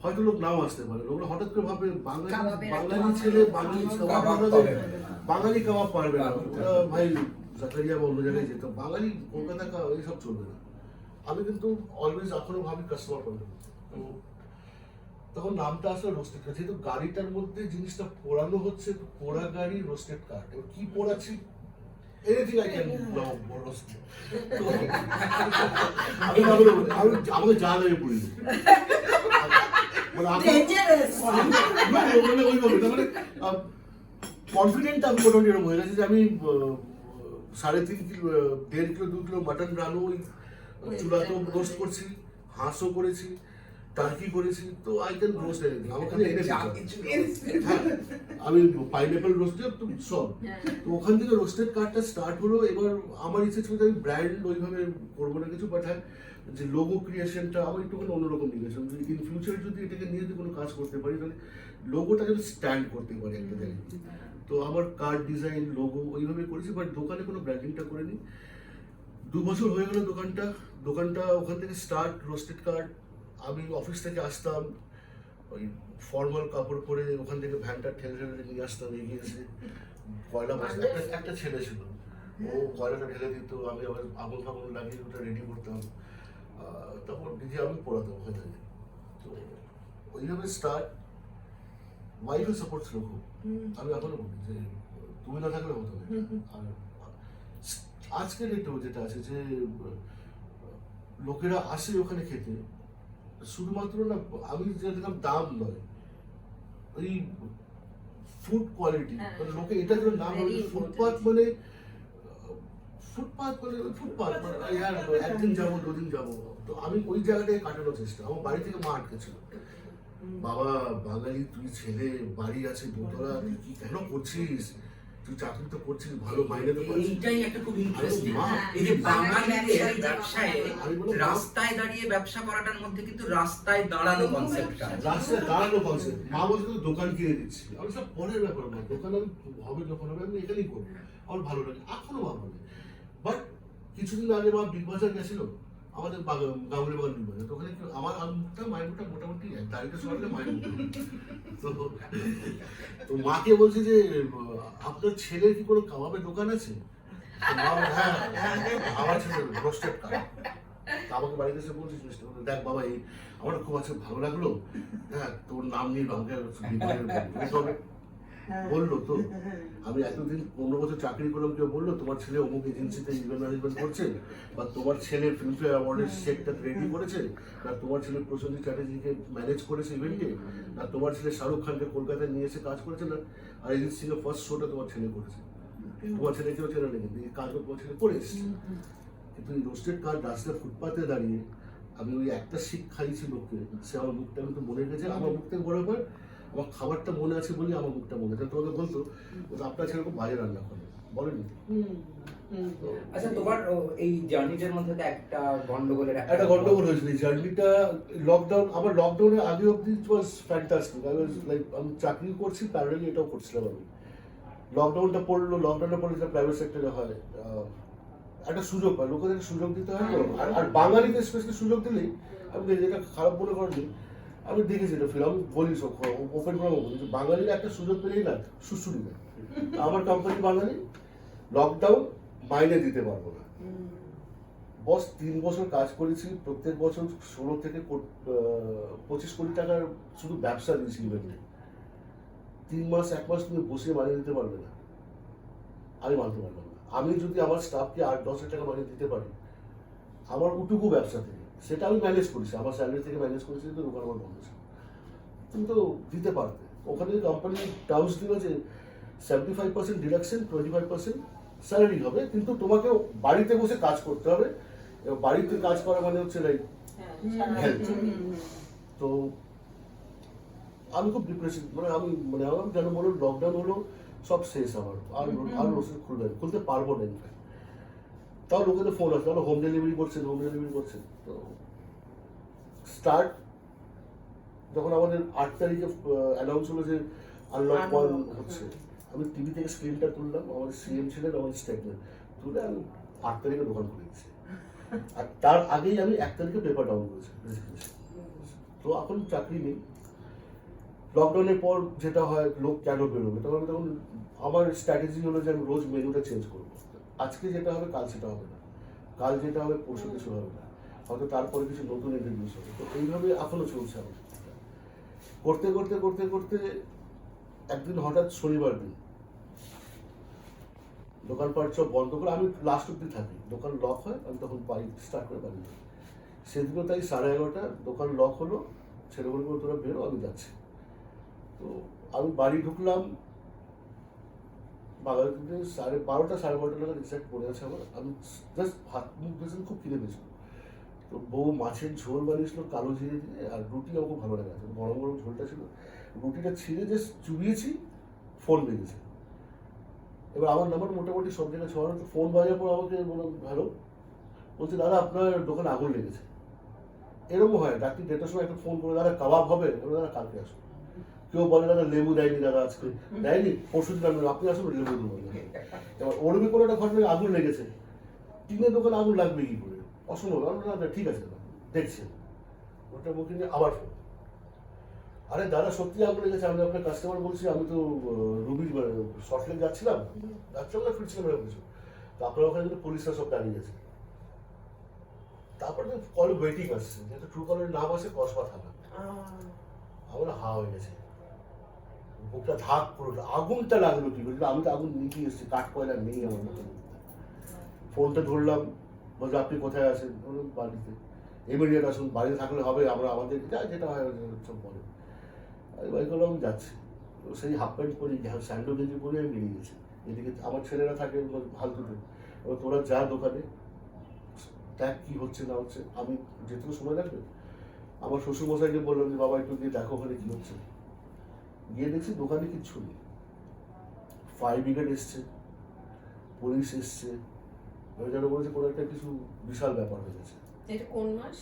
হয়তো লোক নাও আসতে পারে, লোকরা হঠাৎ করে ভাবে বাঙালি ছেলে বাঙালি কাবাব বানাবে, বাঙালি কাবাব পারবে না, ওরা ভাই জাকারিয়া বা অন্য জায়গায় যেত, বাঙালি কলকাতা কাবাব এইসব চলবে না। আমি কিন্তু অলওয়েজ এখনো ভাবি কাস্টমার পাবে। তো তখন নামটা আসলে রোস্টেড কার্ড, যেহেতু গাড়িটার মধ্যে জিনিসটা পোড়ানো হচ্ছে, পোড়া গাড়ি রোস্টেড কার্ড। এবার কি পোড়াচ্ছি, এনিথিং আই ক্যান রোস্ট। আমি আমাকে যা লাগে পড়ি, মানে ওইভাবে মানে কনফিডেন্ট আমি মোটামুটি এরকম হয়ে গেছে যে আমি 3.5 কিলো 1.5 কিলো 2 কিলো মাটন রানো চুলাতেও রোস্ট করছি, হাঁসও করেছি, টার্কি করেছি। তো আই ক্যান রোস্ট এনিথিং, আমার কাছে এনে হ্যাঁ, আমি পাইনঅ্যাপল রোস্টেড তো সব। তো ওখান থেকে রোস্টেড কার্ডটা স্টার্ট হলো। এবার আমার ইচ্ছে ছিল যে আমি ব্র্যান্ড ওইভাবে করবো না কিছু, বাট হ্যাঁ যে লোগো ক্রিয়েশনটা আমার একটুখানি অন্যরকম নিয়েছিলাম, যে ইন ফিউচার যদি এটাকে নিয়ে যদি কোনো কাজ করতে পারি তাহলে লোগোটা যদি স্ট্যান্ড করতে পারি একটা জায়গায়। তো আমার কার্ড ডিজাইন লোগো ওইভাবে করেছি, বাট দোকানে কোনো ব্র্যান্ডিংটা করিনি। 2 বছর হয়ে গেল দোকানটা ওখান থেকে স্টার্ট রোস্টেড কার্ড। আমি অফিস থেকে আসতাম, ওই ফর্মাল কাপড় পরে ওখান থেকে ভ্যানটা ঠেলে ঠেলে নিয়ে আসতাম, এগিয়ে এসে কয়লা বস্তা, একটা ছেলে ছিল, ও কয়লাটা ঢেলে দিত, আমি আবার আগুন ফাগুন লাগিয়ে ওটা রেডি করতাম, তারপর নিজে আমি পড়াতাম ওখান থেকে। তো ওইভাবে স্টার্ট। ওয়াইফের সাপোর্ট ছিল খুব। আমি এখনো বলি যে তুমি না থাকলে হতো না। আর আজকের ডেটেও যেটা আছে যে লোকেরা আসে ওখানে খেতে, শুধুমাত্র না আমি যেরকম দাম নয়, ওই ফুড কোয়ালিটি, মানে লোকে এটা যেন না বলে ফুটপাথ মানে ফুটপাথ মানে ফুটপাথ মানে একদিন যাবো দুদিন যাবো। তো আমি ওই জায়গাটায় কাটানোর চেষ্টা। আমার বাড়ি থেকে মা আটকেছিল, বাবা বাঙালি তুই ছেলে, বাড়ি আছে দোতলা, তুই কি কেন করছিস, তুই চাকরি তো করছিস, ভালো মাইনে তো পাচ্ছিস। এইটাই একটা খুব ইন্টারেস্টিং, মা, এই যে বাঙালিদের ব্যবসায় আমি বললাম, রাস্তায় দাঁড়িয়ে ব্যবসা করাটার মধ্যে কিন্তু রাস্তায় দাঁড়ানো কনসেপ্টটা রাস্তায় দাঁড়ানো কনসেপ্ট। মা বলছে তো দোকান কিনে দিচ্ছি, আমি সব পরের ব্যাপার, না দোকান আমি হবে যখন হবে আমি এখানেই করবো, আমার ভালো লাগে, এখনো ভালো লাগে। বাট কিছুদিন আগে মা বিগ বাজার গেছিল, আমাদের গাঙ্গুলি বাগান বিগ বাজার, তো ওখানে আমার মুখটা মায়ের মুখটা মোটামুটি দাড়িটা সরালে মায়ের মুখ। তো মাকে বলছি যে আপনার ছেলের কি কোনো কাবাবের দোকান আছে? তো মা বলে, হ্যাঁ আমার ছেলের রোস্টেড কাবাব। আমাকে বাড়িতে এসে বলছিস দেখ বাবা এই আমার খুব আছে ভালো লাগলো, হ্যাঁ তোর নাম নিয়ে আমাকে বললো। তো আমি এতদিন 15 বছর চাকরি করলাম, কেউ বললো তোমার ছেলে অমুক এজেন্সিতে ইভেন্ট ম্যানেজমেন্ট করছে, বা তোমার ছেলে ফিল্মফেয়ার অ্যাওয়ার্ডের সেটটা রেডি করেছে, না তোমার ছেলে প্রসেনজিৎ চ্যাটার্জিকে ম্যানেজ করেছে ইভেন্টে, না তোমার ছেলে শাহরুখ খানকে কলকাতায় নিয়ে এসে কাজ করেছে, না আর অরিজিৎ সিং এর ফার্স্ট শোটা তোমার ছেলে করেছে। তোমার ছেলে কেউ চেনা নেই, কিন্তু এই কাজটা তোমার ছেলে করে এসছে। কিন্তু এই রোস্টেড কার রাস্তার ফুটপাতে দাঁড়িয়ে আমি ওই একটা শিখ খাইছি লোককে, সে আমার মুখটা কিন্তু মনে গেছে। আমার মুখ থেকে বড় ব্যাপার, আমার খাবারটা মনে আছে বলে আমার মুখটা মনে আছে। তোমাকে বলতো আপনার ছেলে খুব বাজে রান্না করে, বলেনি? আচ্ছা, তোমার এই জার্নিটার মধ্যে তো একটা গন্ডগোলের একটা গন্ডগোল হয়েছিল। এই জার্নিটা লকডাউন, আমার লকডাউনের আগে অব্দি ওয়াজ ফ্যান্টাস্টিক। আই ওয়াজ লাইক আমি চাকরি করছি, প্যারালালি এটাও করছিলাম আমি। লকডাউনটা পড়লো, লকডাউনের পরে যেটা প্রাইভেট সেক্টরে হয়, একটা সুযোগ পায়, লোকেদের একটা সুযোগ দিতে হয়। আর বাঙালিকে স্পেশালি সুযোগ দিলেই, আমি যেটা খারাপ মনে করেনি, আমি দেখেছি এটা ফিল্ম, আমি বলি সব ওপেন করে বলি যে বাঙালিরা একটা সুযোগ পেলেই না সুশ্রুরি দেয়। আমার কোম্পানি বাঙালি, লকডাউন মাইনে দিতে পারবো না। বস 3 বছর কাজ করেছি, প্রত্যেক বছর 16 থেকে 25 কোটি টাকার শুধু ব্যবসা দিয়েছি ইভেন্টে। 3 মাস 1 মাস তুমি বসে মাইনে দিতে পারবে না, আমি মানতে পারলাম না। আমি যদি আমার স্টাফকে 8-10 হাজার টাকা মাইনে দিতে পারি আমার উটুকু ব্যবসা থেকে, সেটা আমি ম্যানেজ করেছি, আমার স্যালারি থেকে ম্যানেজ করেছি, তো দোকান আমার বন্ধ ছিল। কিন্তু দিতে পারবে, ওখানে কোম্পানি টার্মস দিল যে 75% ডিডাকশন, 25% স্যালারি হবে, কিন্তু তোমাকে বাড়িতে বসে কাজ করতে হবে। এবং বাড়িতে কাজ করা মানে হচ্ছে লাইক হেলথ। তো আমি খুব ডিপ্রেশন, মানে আমার যেন বলুন লকডাউন হলো, সব শেষ আমার, আর রোস্টেড খুলতে পারবো না। ইনফ্যাক্ট তাও লোকেদের ফোন আসছে, হোম ডেলিভারি করছেন, তো স্টার্ট যখন আমাদের 8 তারিখে অ্যানাউন্স হলো যে আনলক 1 হচ্ছে, আমি টিভি থেকে স্ক্রিনটা তুললাম, আমাদের সিএম ছিলেন, আমাদের স্টেটমেন্ট তুলে আমি 8 তারিখে দোকান খুলে দিচ্ছি। আর তার আগেই আমি 1 তারিখে পেপার ডাউন করেছি। তো এখন চাকরি নেই। লকডাউনের পর যেটা হয়, লোক কেন বেরোবে, তখন আমার স্ট্র্যাটেজি হলো যে আমি রোজ মেনুটা চেঞ্জ করবো। আজকে যেটা হবে কাল সেটা হবে না, কাল যেটা হবে পরশু কিছু হবে না, হয়তো তারপরে কিছু নতুন ইন্ট্রোডিউস হবে। তো এইভাবে এখনো চলছে আমার। করতে করতে করতে করতে একদিন হঠাৎ শনিবার দিন দোকানপাট সব বন্ধ করে, আমি লাস্ট অব্দি থাকি, দোকান লক হয়, আমি তখন বাড়ি স্টার্ট করে বাড়ি যাই। সেদিনও তাই 11:30 দোকান লক হলো, ছেলেগুলো করে তোরা বেরো, আমি যাচ্ছি। তো আমি বাড়ি ঢুকলাম বাঙালিতে 12:30 12:30 নাগাদ এক্সাক্ট পড়ে আছে আমার। আমি জাস্ট ভাত মুখ দিয়েছিলাম, খুব কিনে পেয়েছিল। তো বউ মাছের ঝোল বানিয়েছিল কালো জিরে দিয়ে, আর রুটি আমার খুব ভালো লাগে, গরম গরম ঝোলটা ছিল। রুটিটা ছিঁড়ে জাস্ট চুবিয়েছি, ফোন বেজেছে। এবার আমার নাম্বার মোটামুটি সব জায়গায় ছড়ানো, তো ফোন বাজার পর আমাকে বললাম হ্যালো, বলছে দাদা আপনার দোকানে আগুন লেগেছে। এরকম হয়, রাত্রি 1:30টার সময় একটা ফোন করে, দাদা কাবাব হবে, দাদা কালকে আসুন। কেউ বলে দাদা লেবু দেয়নি, দাদা আজকে দেয়নি, পরশু দিন আপনি আসুন লেবু দেবো। এবার ওরবি কোনো একটা ঘটনায় আগুন লেগেছে, টিনের দোকানে আগুন লাগবে কি করে, অসম্ভব। ঠিক আছে দেখছেন, ওটা মুখে নিয়ে আবার ফোন, আরে দাদা সত্যি আগুন লেগেছে, আমি আপনার কাস্টমার বলছি, আমি তো রুবির শর্টলেক যাচ্ছিলাম না ফিরছিলাম এরকম কিছু, তো আপনার ওখানে কিন্তু পুলিশরা সব দাঁড়িয়ে গেছে। তারপরে কল ওয়েটিং আসছে, যেহেতু ট্রু কলের নাম আছে কসবা থানা, আমরা হা হয়ে গেছে, বুকটা ধাক পুরো। আগুনটা লাগলো কি করে, আমি তো আগুন নিতে এসেছি, কাঠ কয়লা নেই আমার মতো। ফোনটা ধরলাম, বলছে আপনি কোথায় আছেন? বললাম বাড়িতে। ইমিডিয়েট আসুন, বাড়িতে থাকলে হবে, আমরা আমাদের যেটা হয় সব বলে। আমি বাড়ি করলাম, আমি যাচ্ছি, তো সেই হাফ প্যান্ট পরি, স্যান্ডো গেঞ্জি পরে আমি বেরিয়ে গেছি। এদিকে আমার ছেলেরা থাকে হালতুতে, এবার তোরা যা দোকানে দেখ কি হচ্ছে না হচ্ছে, আমি যেটুকু সময় লাগবে। আমার শ্বশুরমশাইকে বললাম যে বাবা একটু গিয়ে দেখো ওখানে কি হচ্ছে। গিয়ে দেখছি দোকানে কিচ্ছু নেই, ফায়ার ব্রিগেড এসছে, পুলিশ এসছে, আমি যেন বলেছি কোনো একটা কিছু বিশাল ব্যাপার হয়ে গেছে। এটা কোন মাস?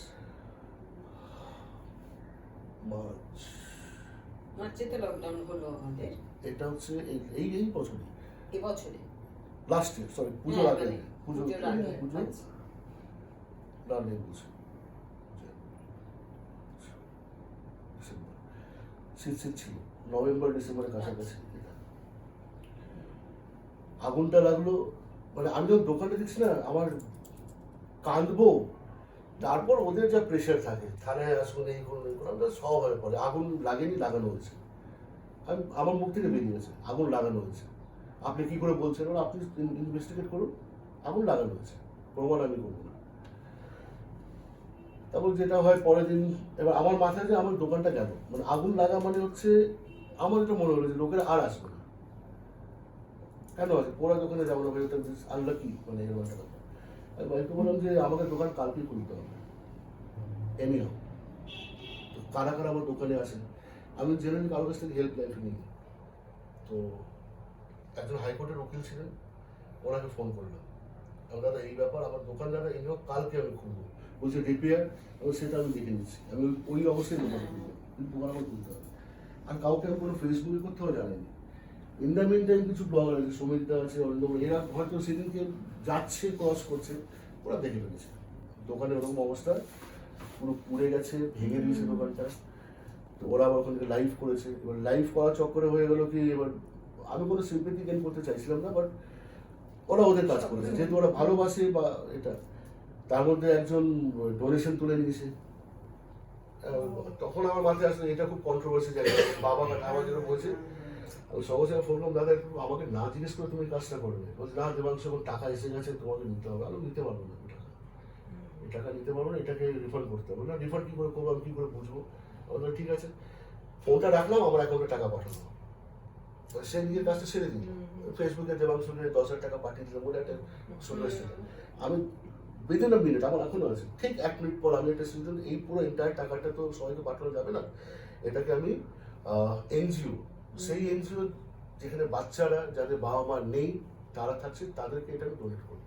মার্চ, মার্চে তো লকডাউন হলো আমাদের, এটা হচ্ছে এই বছরই, এবছরে লাস্ট ইয়ার, সরি পুজোর হ্যাঁ, আগে, মানে পুজোর পুজোর আগে। পুজো আচ্ছা। না নেই বুঝি শীত ছিল, নভেম্বর ডিসেম্বরের কাছাকাছি এটা। আগুনটা লাগলো, মানে আমি যখন দোকানে দেখছি না আমার কাঁদবো। তারপর ওদের যা প্রেশার থাকে, থানায় আসুন এই করুন এই করুন, আমরা সব হয়ে পড়ে। আগুন লাগেনি, লাগানো হয়েছে। আমি আমার মুখ থেকে বেরিয়ে গেছে আগুন লাগানো হয়েছে। আপনি কি করে বলছেন? ওরা আপনি ইনভেস্টিগেট করুন, আগুন লাগানো হয়েছে, প্রমাণ আমি করবো না। তারপর যেটা হয় পরের দিন, এবার আমার মাথায় যে আমার দোকানটা কেন, মানে আগুন লাগা মানে হচ্ছে আমার এটা মনে হলো যে লোকেরা আর আসবে না, কেন আছে পোড়া দোকানে যাবো না ভাই, ওটা আল্লাহ কি, মানে এরকম একটা ব্যাপার। আমি ভাইকে বললাম যে আমাকে দোকান কালকেই খুলতে হবে এমনি হোক। তো কারা কারা আমার দোকানে আসেন, আমি জেনারেলি কারোর কাছ থেকে হেল্প লাইফ নিই। তো একজন হাইকোর্টের উকিল ছিলেন, ওনাকে ফোন করলাম, আমি দাদা এই ব্যাপার, আমার দোকান দাদা এই হোক কালকে আমি খুলবো। বলছে রিপেয়ার, এবং সেটা আমি দেখে নিচ্ছি। আমি ওই অবস্থায় দোকান খুলবো, কিন্তু দোকান আমার খুলতে হবে। আর কাউকে আমি কোনো ফেসবুকে করতে হবে জানেনি। ইন দ্য মিন টাইম কিছু ব্লগার আছে, সমিতা আছে, অন্য এরা হয়তো সেদিনকে যাচ্ছে ক্রস করছে, ওরা দেখে ফেলেছে দোকানে ওরকম অবস্থা, পুরো পুড়ে গেছে, ভেঙে দিয়েছে দোকানটা। তো ওরা আবার ওখান থেকে লাইভ করেছে। এবার লাইভ করার চক্করে হয়ে গেলো কি, এবার আমি কোনো সিম্পেথি গেইন করতে চাইছিলাম না, বাট ওরা ওদের কাজ করেছে, যেহেতু ওরা ভালোবাসে বা এটা। তার মধ্যে একজন ডোনেশন তুলে নিয়েছে। তখন আমার মাথায় আসলে এটা খুব কন্ট্রোভার্সি জায়গা, বাবা আমার যেটা বলছে। আমি সঙ্গে সঙ্গে ফোন করলাম, দাদা একটু আমাকে না জিজ্ঞেস করে তুমি কাজটা করবে? বলছে না দেবাংশ, এখন টাকা এসে গেছে, তোমাকে নিতে হবে। আমি নিতে পারবো না এই টাকা নিতে পারবো না, এটাকে রিফান্ড করতে হবে। না রিফান্ড কী করে করবো, আমি কী করে বুঝবো? বললাম ঠিক আছে, ফোনটা রাখলাম, আমার অ্যাকাউন্টে টাকা পাঠানো। সে নিজের কাজটা সেরে দিল, ফেসবুকে দেবাংশকে 10,000 টাকা পাঠিয়ে দিলাম বলে একটা সুন্দর। আমি উইদিন আ মিনিট, আমার এখনো আছে, ঠিক 1 মিনিট পর আমি একটা সিজন, এই পুরো এন্টায়ার টাকাটা তো সবাইকে পাঠানো যাবে না, এটাকে আমি এনজিও, সেই এনজিও যেখানে বাচ্চারা যাদের বাবা মা নেই তারা থাকছে, তাদেরকে এটা আমি ডোনেট করি।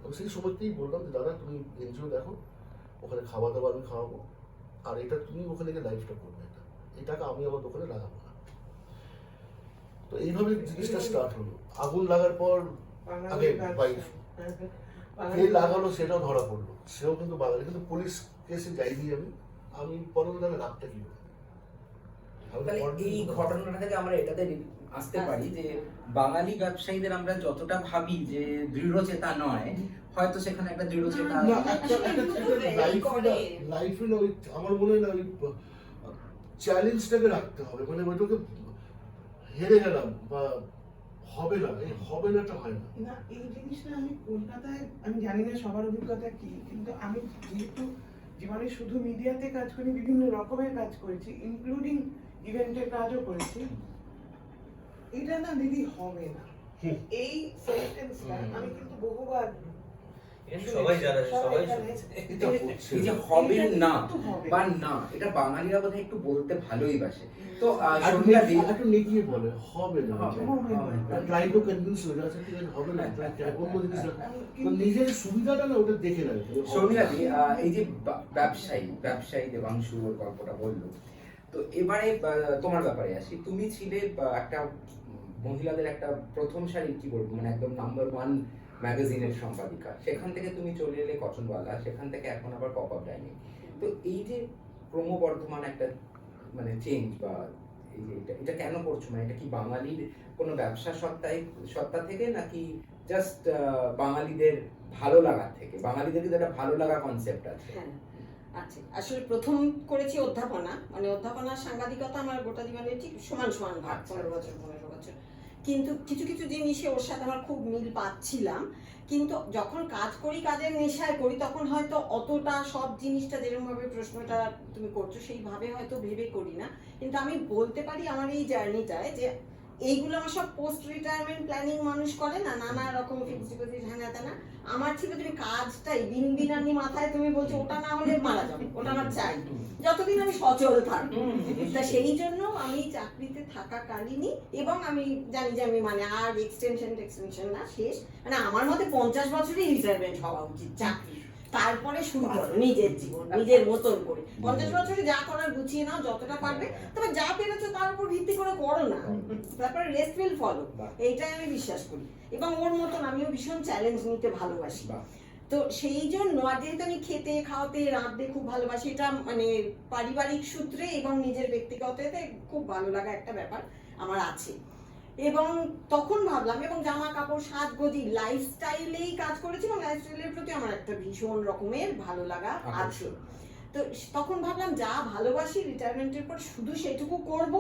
আমি সেই সময়তেই বললাম যে দাদা তুমি এনজিও দেখো, ওখানে খাওয়া দাওয়া আমি খাওয়াবো, আর এটা তুমি ওখানে গিয়ে লাইফটা করবে, এই টাকা আমি আমার দোকানে লাগাবো না। তো এইভাবে জিনিসটা স্টার্ট হলো। আগুন লাগার পর আগে ওয়াইফ কে লাগালো সেটাও ধরা পড়লো, সেও কিন্তু বাঙালি, কিন্তু পুলিশ কেসে যাইনি আমি পরবর্তীকালে লাভটা কি হবে। তাহলে এই ঘটনাটা থেকে আমরা এটাতে আসতে পারি যে বাঙালি ব্যবসায়ীদের আমরা যতটা ভাবি যে দৃঢ়চেতা নয়, হয়তো সেখানে একটা দৃঢ়চেতা না, লাইফে না, ওই আমার মনে হয় না, ওই চ্যালেঞ্জটাকে রাখতে হবে, মানে ওইটাকে হেরে গেলাম বা হবে না, এই হবে নাটা হয় না। না, এই জিনিসটা আমি কলকাতায়, আমি জানি না সবার অভিজ্ঞতা কি, কিন্তু আমি যেহেতু জীবনে শুধু মিডিয়াতে কাজ করি, বিভিন্ন রকমের কাজ করেছি, ইনক্লুডিং ইভেন্টের কাজও করেছি, এটা না দিদি হবে না, এই সেন্টেন্সটা আমি কিন্তু বহুবার সবাই জানে, সবাই শুনেছি। এটা হচ্ছে এই যে হবে না হবে। বা না, এটা বাঙালিরা বোধহয় একটু বলতে ভালোই বাসে। তো একটু শর্মিলা দি, একটু নেগিয়ে বলে হবে না, হবে না। ট্রাই টু কনভিন্স হয়ে আছে, ঠিক আছে হবে না, অন্য জিনিস তো নিজের সুবিধাটা না ওটা দেখে নেয়। শর্মিলা দি, এই যে ব্যবসায়ী দেবাংশু ওর গল্পটা বললো, তো এবারে তোমার ব্যাপারে আসি। তুমি ছিলে একটা মহিলাদের একটা প্রথম সারির, কি বলবো, মানে একদম নাম্বার 1 ম্যাগাজিনের সম্পাদিকা। সেখান থেকে তুমি চলে এলে কটনওয়ালা, সেখান থেকে এখন আবার পপ আপ ডাইনিং। তো এই যে ক্রমবর্ধমান একটা মানে চেঞ্জ বা এই যে এটা কেন করছো, মানে এটা কি বাঙালির কোনো ব্যবসা সত্তা থেকে নাকি জাস্ট বাঙালিদের ভালো লাগা থেকে? বাঙালিদের কিন্তু একটা ভালো লাগা কনসেপ্ট আছে। হ্যাঁ, আচ্ছা, আসলে প্রথম করেছি অধ্যাপনা, মানে অধ্যাপনা সাংবাদিকতা আমার গোটা জীবনে ঠিক সমান সমান ভাগ, 15 বছর 15 বছর। কিন্তু কিছু কিছু জিনিসে ওর সাথে আমার খুব মিল পাচ্ছিলাম, কিন্তু যখন কাজ করি, কাজের নেশায় করি, তখন হয়তো অতটা সব জিনিসটা যেরকমভাবে প্রশ্নটা তুমি করছো সেইভাবে হয়তো ভেবে করি না। কিন্তু আমি বলতে পারি আমার এই জার্নিটায় যে এইগুলো আমার সব পোস্ট রিটায়ারমেন্ট প্ল্যানিং মানুষ করে না, নানা রকম ফিক্সড ডিপোজিট হ্যাঁ না, আমার ছিল তুমি কাজটাই বিনানি মাথায় তুমি বলছো ওটা না হলে মারা যাবে, ওটা আমার চাই যতদিন আমি সচল থাকবো। তা সেই জন্য আমি চাকরিতে থাকাকালীনই, এবং আমি জানি যে আমি মানে আর এক্সটেনশন না, শেষ মানে আমার মতে 50 বছরই রিটায়ারমেন্ট হওয়া উচিত চাকরি, তারপরে শুরু করো নিজের জীবন নিজের মতন করে। 50 বছরে যা করার গুছিয়ে নাও যতটা পারবে, তবে যা পেরেছো তার উপর ভিত্তি করে করো না, তারপরে রেস্ট উইল ফলো, এইটাই আমি বিশ্বাস করি। এবং ওর মতন আমিও ভীষণ চ্যালেঞ্জ নিতে ভালোবাসি। তো সেই জন্য আর যেহেতু আমি খেতে খাওয়াতে রাঁধতে খুব ভালোবাসি, এটা মানে পারিবারিক সূত্রে এবং নিজের ব্যক্তিগততে খুব ভালো লাগা একটা ব্যাপার আমার আছে। এবং তখন ভাবলাম, এবং জামা কাপড় সাজগোজি লাইফস্টাইলেই কাজ করেছি, এবং লাইফস্টাইলের প্রতি আমার একটা ভীষণ রকমের ভালো লাগা আছে। তো তখন ভাবলাম যা ভালোবাসি রিটায়ারমেন্টের পর শুধু সেটুকু করব,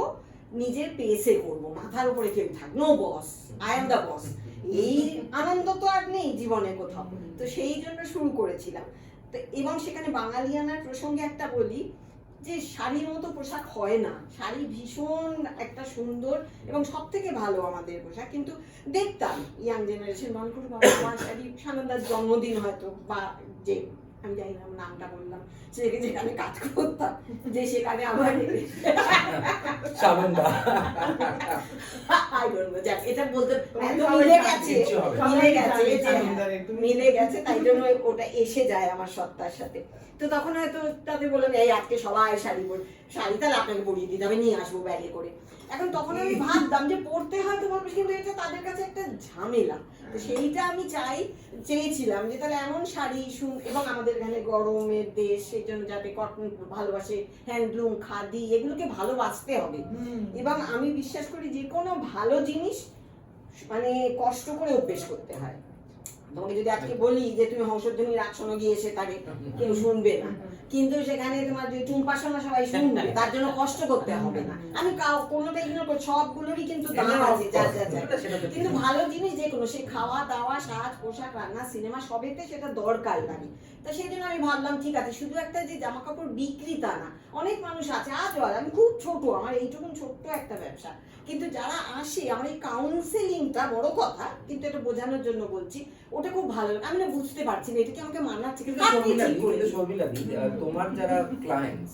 নিজের পেসে করব, মাথার উপরে কেউ থাক, no boss, I am the boss. এই আনন্দ তো আর নেই জীবনে কোথাও, তো সেই জন্য শুরু করেছিলাম। তো এবং সেখানে বাঙালিয়ানার প্রসঙ্গে একটা বলি যে শাড়ির মতো পোশাক হয় না, শাড়ি ভীষণ একটা সুন্দর এবং সব থেকে ভালো আমাদের পোশাক। কিন্তু দেখতাম ইয়াং জেনারেশন মনে করো আমার শাড়ি, সানন্দার জন্মদিন হয়তো, বা যে আমি জানি না নামটা বললাম, যেখানে কাজ করতাম, যে সেখানে আমার সানন্দা এটা বলতে মিলে গেছে, তাই জন্য ওটা এসে যায় আমার সত্তার সাথে। তো তখন হয়তো তাদের বললাম এই আজকে সবাই শাড়ি তাহলে আপনাকে পরিয়ে দিতে হবে, নিয়ে আসবো ব্যাগে করে। এখন তখন আমি ভাবতাম যে পড়তে হয়তো বলবো, কিন্তু এটা তাদের কাছে একটা ঝামেলা। তো সেইটা আমি চেয়েছিলাম যে তাহলে এমন শাড়ি, এবং আমাদের এখানে গরমের দেশ, সেই জন্য যাতে কটন ভালোবাসে, হ্যান্ডলুম, খাদি, এগুলোকে ভালোবাসতে হবে। এবং আমি বিশ্বাস করি যে কোনো ভালো জিনিস মানে কষ্ট করে অভ্যেস করতে হয়। তোমাকে যদি আজকে বলি যে তুমি হংসধ্বনি রাগ শোনো গিয়ে এসে থাকে, কেউ শুনবে না, কিন্তু সেখানে তোমার যে টুম্পা শোনা সবাই শুনবে, তার জন্য কষ্ট করতে হবে না। আমি কোনোটা ইগনোর করি, সবগুলোরই কিন্তু দাম আছে, কিন্তু ভালো জিনিস যে কোনো, সে খাওয়া দাওয়া, সাজ পোশাক, রান্না, সিনেমা, সবেতে সেটা দরকার লাগে। তা সেই জন্য আমি ভাবলাম ঠিক আছে, শুধু একটা যে জামা কাপড় বিক্রি তা না, অনেক মানুষ আছে আজও, আমি খুব ছোট, আমার এইটুকু ছোট্ট একটা ব্যবসা, কিন্তু যারা আসে আমার এই কাউন্সেলিংটা বড় কথা, কিন্তু এটা বোঝানোর জন্য বলছি, ওটা খুব ভালো লাগে। আমি না বুঝতে পারছি না এটা কি আমাকে মানাচ্ছে, কিন্তু তোমার যারা ক্লায়েন্টস,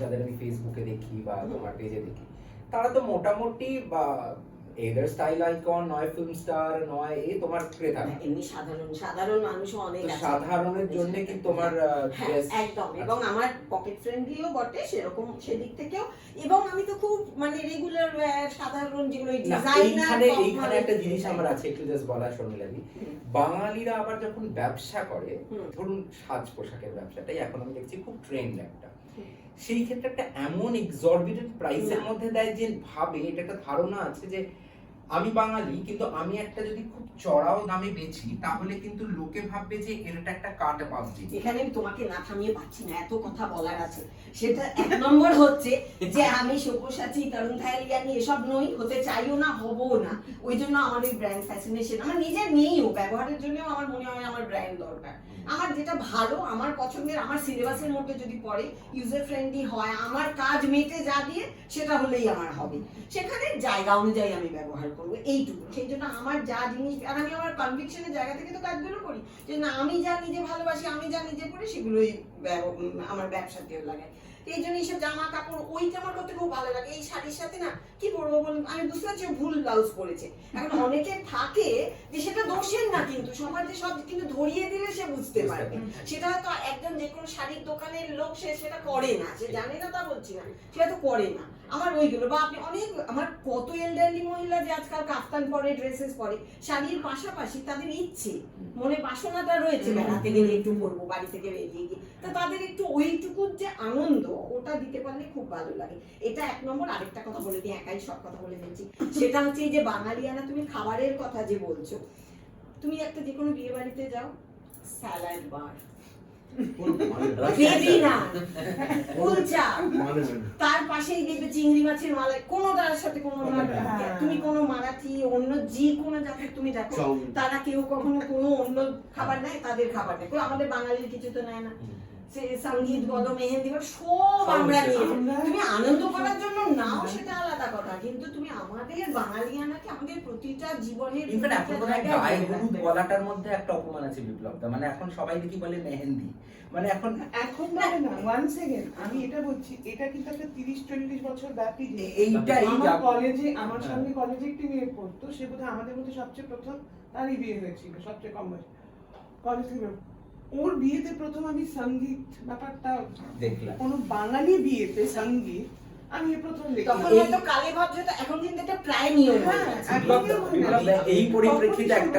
যাদের আমি ফেসবুকে দেখি বা তোমার পেজে দেখি, তারা তো মোটামুটি বা এদার স্টাইল আইকন, নয় ফিল্ম স্টার, নয় এই তোমার ক্রেতা, এমনি সাধারণ মানুষও অনেক আছে, সাধারণের জন্য কি তোমার একদম, এবং আমার পকেট ফ্রেন্ডলিও বটে সেরকম সেদিক থেকেও। এবং আমি তো খুব মানে রেগুলার সাধারণ যেগুলো ডিজাইনার। এইখানে একটা জিনিস আমার আছে একটু জাস্ট বলা, শর্মিলাদি, বাঙালিরা আবার যখন ব্যবসা করে, ধরুন সাজ পোশাকের ব্যবসাটাই এখন আমি দেখছি খুব ট্রেন্ড একটা, সেই ক্ষেত্রে একটা এমন এক্সরবিটেন্ট প্রাইসের মধ্যে দেয় যে ভাবে, এটা একটা ধারণা আছে যে আমি বাঙালি কিন্তু আমি একটা যদি খুব চড়াও দামে বেচি, তাহলে কিন্তু লোকে ভাববে যে এটা একটা কাট পাচ্ছি। এখানে তোমাকে না থামিয়ে পাচ্ছি না, এত কথা বলার আছে। সেটা এক নম্বর হচ্ছে যে আমি সব্যসাচী, তরুণ থাইলিয়ানি এসব নই, হতে চাইও না, হবও না। ওই জন্য আমার এই ব্র্যান্ড ফ্যাসিনেশন আমার নিজের নেইও, ব্যবহারের জন্যও আমার মনে হয় আমার ব্র্যান্ড দরকার। আমার যেটা ভালো, আমার পছন্দের, আমার সিলেবাসের মধ্যে যদি পড়ে, ইউজার ফ্রেন্ডলি হয়, আমার কাজ মেটে যা দিয়ে, সেটা হলেই আমার হবে। সেখানে জায়গা অনুযায়ী আমি ব্যবহার করবো, এইটুকু। সেই জন্য আমার যা জিনিস, আর আমি আমার কনভিকশনের জায়গা থেকে তো কাজগুলো করি, যে না আমি যা নিজে ভালোবাসি, আমি যা নিজে করি, সেগুলোই আমার ব্যবসাতেও লাগাই। এই জন্য এইসব জামা কাপড়, ওইটা আমার করতে খুব ভালো লাগে। এই শাড়ির সাথে না কি পরবো বলুন, আমি বুঝতে পারছি ভুল ব্লাউজ পরেছে। এখন অনেকের থাকে যে সেটা দোষের না, কিন্তু সমাজে সব কিন্তু ধরিয়ে দিলে সে বুঝতে পারবে। সেটা হয়তো একজন যে কোনো শাড়ির দোকানের লোক, সে সেটা করে না, সে জানে না তা বলছি না, সেটা তো করে না। আমার ওইগুলো, বা আপনি অনেক, আমার কত এলডারলি মহিলা যে আজকাল কাফতান পরে, ড্রেসেস পরে, শাড়ির পাশাপাশি তাদের ইচ্ছে মনে বাসনাটা রয়েছে বেড়াতে গেলে একটু করবো, বাড়ি থেকে বেরিয়ে গিয়ে, তো তাদের একটু ওইটুকুর যে আনন্দ ওটা দিতে পারলে খুব ভালো লাগে। এটা 1 নম্বর। আরেকটা কথা বলে দিই, একাই সব কথা বলে দিচ্ছি, সেটা হচ্ছে এই যে বাঙালিয়ানা, তুমি খাবারের কথা যে বলছো, তুমি একটা যে কোনো বিয়ে বাড়িতে যাও, স্যালাড বার, বেবি না, কুলচা, তার পাশেই দেখবে চিংড়ি মাছের মালাই, কোনো তার সাথে কোনো তুমি কোনো মারাঠি অন্য যে কোনো জাতের তুমি দেখো, তারা কেউ কখনো কোনো অন্য খাবার নেয়, তাদের খাবার নেয়, আমাদের বাঙালির কিছু তো নেয় না। সে সঙ্গীত বলো, মেহেন্দি বলো, সব আমরা নিয়ে, তুমি আনন্দ করার জন্য নাও সেটা আলাদা কথা, কিন্তু তুমি আমাদের বাঙালিয়ানাকে আমাদের প্রতিটা জীবনের ইনফ্যাক্ট এখন বোধহয় গায়ে হলুদ বলাটার মধ্যে একটা অপমান আছে বিপ্লবদা, মানে এখন সবাই দেখি বলে মেহেন্দি, মানে এখন বলে না। ওয়ান সেকেন্ড, আমি এটা বলছি, এটা কিন্তু একটা 30-40 বছর ব্যাপী যে এইটাই আমার কলেজে, আমার সঙ্গে কলেজে একটি মেয়ে পড়তো, সে বোধহয় আমাদের মধ্যে সবচেয়ে প্রথম, তারই বিয়ে হয়েছিল সবচেয়ে কম বয়স, কলেজ থেকে। ওর বিয়েতে প্রথম আমি সঙ্গীত ব্যাপারটা দেখলাম, কোনো বাঙালি বিয়েতে সঙ্গীত আমি প্রথম দেখলাম। তখন হয়তো কালে ভাবছে, এখন কিন্তু এটা প্রায় নিয়ম হয়ে গেছে। এই পরিপ্রেক্ষিতে একটা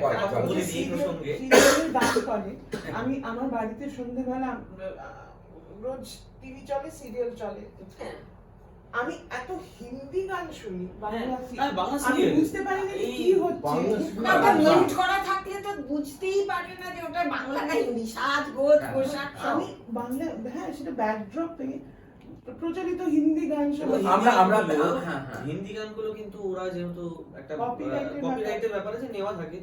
কথা বলে দিই এই প্রসঙ্গে। গান করে, আমি আমার বাড়িতে সন্ধ্যেবেলা রোজ টিভি চলে, সিরিয়াল চলে, আমি এত হিন্দি গান শুনি, বাংলা আমি বুঝতে পারি না কি হচ্ছে। ওটা মিউট করা থাকলে তো বুঝতেই পারে না যে ওটা বাংলা না হিন্দি, সাজ গোজ পোশাক সব। আমি বাংলা, হ্যাঁ সেটা ব্যাকড্রপে প্রচলিত হিন্দি গান শুনি। আমরা হিন্দি গানগুলো কিন্তু ওরা যেহেতু একটা Copyright-এর কপিরাইটের ব্যাপার আছে, নেওয়া থাকে,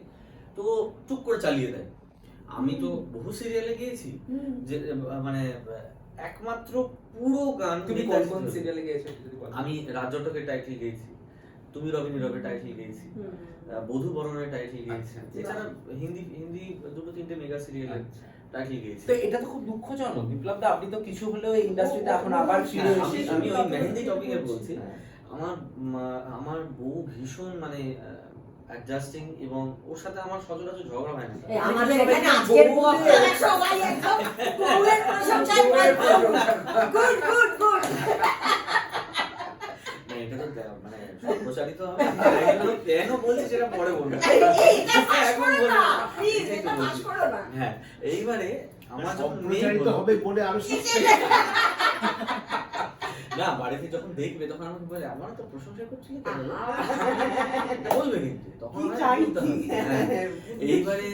তো টুক করে চালিয়ে দেয়। আমি তো বহু সিরিয়ালে গিয়েছি যে মানে একমাত্র পুরো গান। তুমি কোন সিরিয়ালে গিয়েছো যদি বলো? আমি রাজ্যটকের টাইটেল গেয়েছি, তুমি রবি নীরবের টাইটেল গেয়েছি, বধূ বরণের টাইটেল গেয়েছি, এছাড়া হিন্দি 2-3টে মেগা সিরিয়ালের টাইটেল গেয়েছি। তো এটা তো খুব দুঃখজনক বিপ্লবদা, আপনি তো কিছু হলেও এই ইন্ডাস্ট্রিতে এখন আবার ফিরে এসেছেন। আমি ওই মেহেন্দি টপিকে বলছি, আমার বউ ভীষণ মানে অ্যাডজাস্টিং, এবং ওর সাথে আমার সচরাচর ঝগড়া হয় না। আমাদের এখানে আজকের বক্তারা সবাই একদম বউয়ের প্রশংসায় পাগল। Good good good. না, এটা তো মানে সম্প্রচারিত হবে, কেন বলছি সেটা পরে বলবো। এখন বলবো না। প্লিজ এটা পাস করো না। হ্যাঁ, এইবারে আমার যখন মেয়ে সম্প্রচারিত হলো, হবে বলে আমি না বাড়িতে যখন দেখবে তখন আমাকে বলে আমার তো প্রশংসা করছিল কেন, বলবে কিন্তু তখন কি আমায় চাই বলতে হবে। কি? হ্যাঁ, এইবারে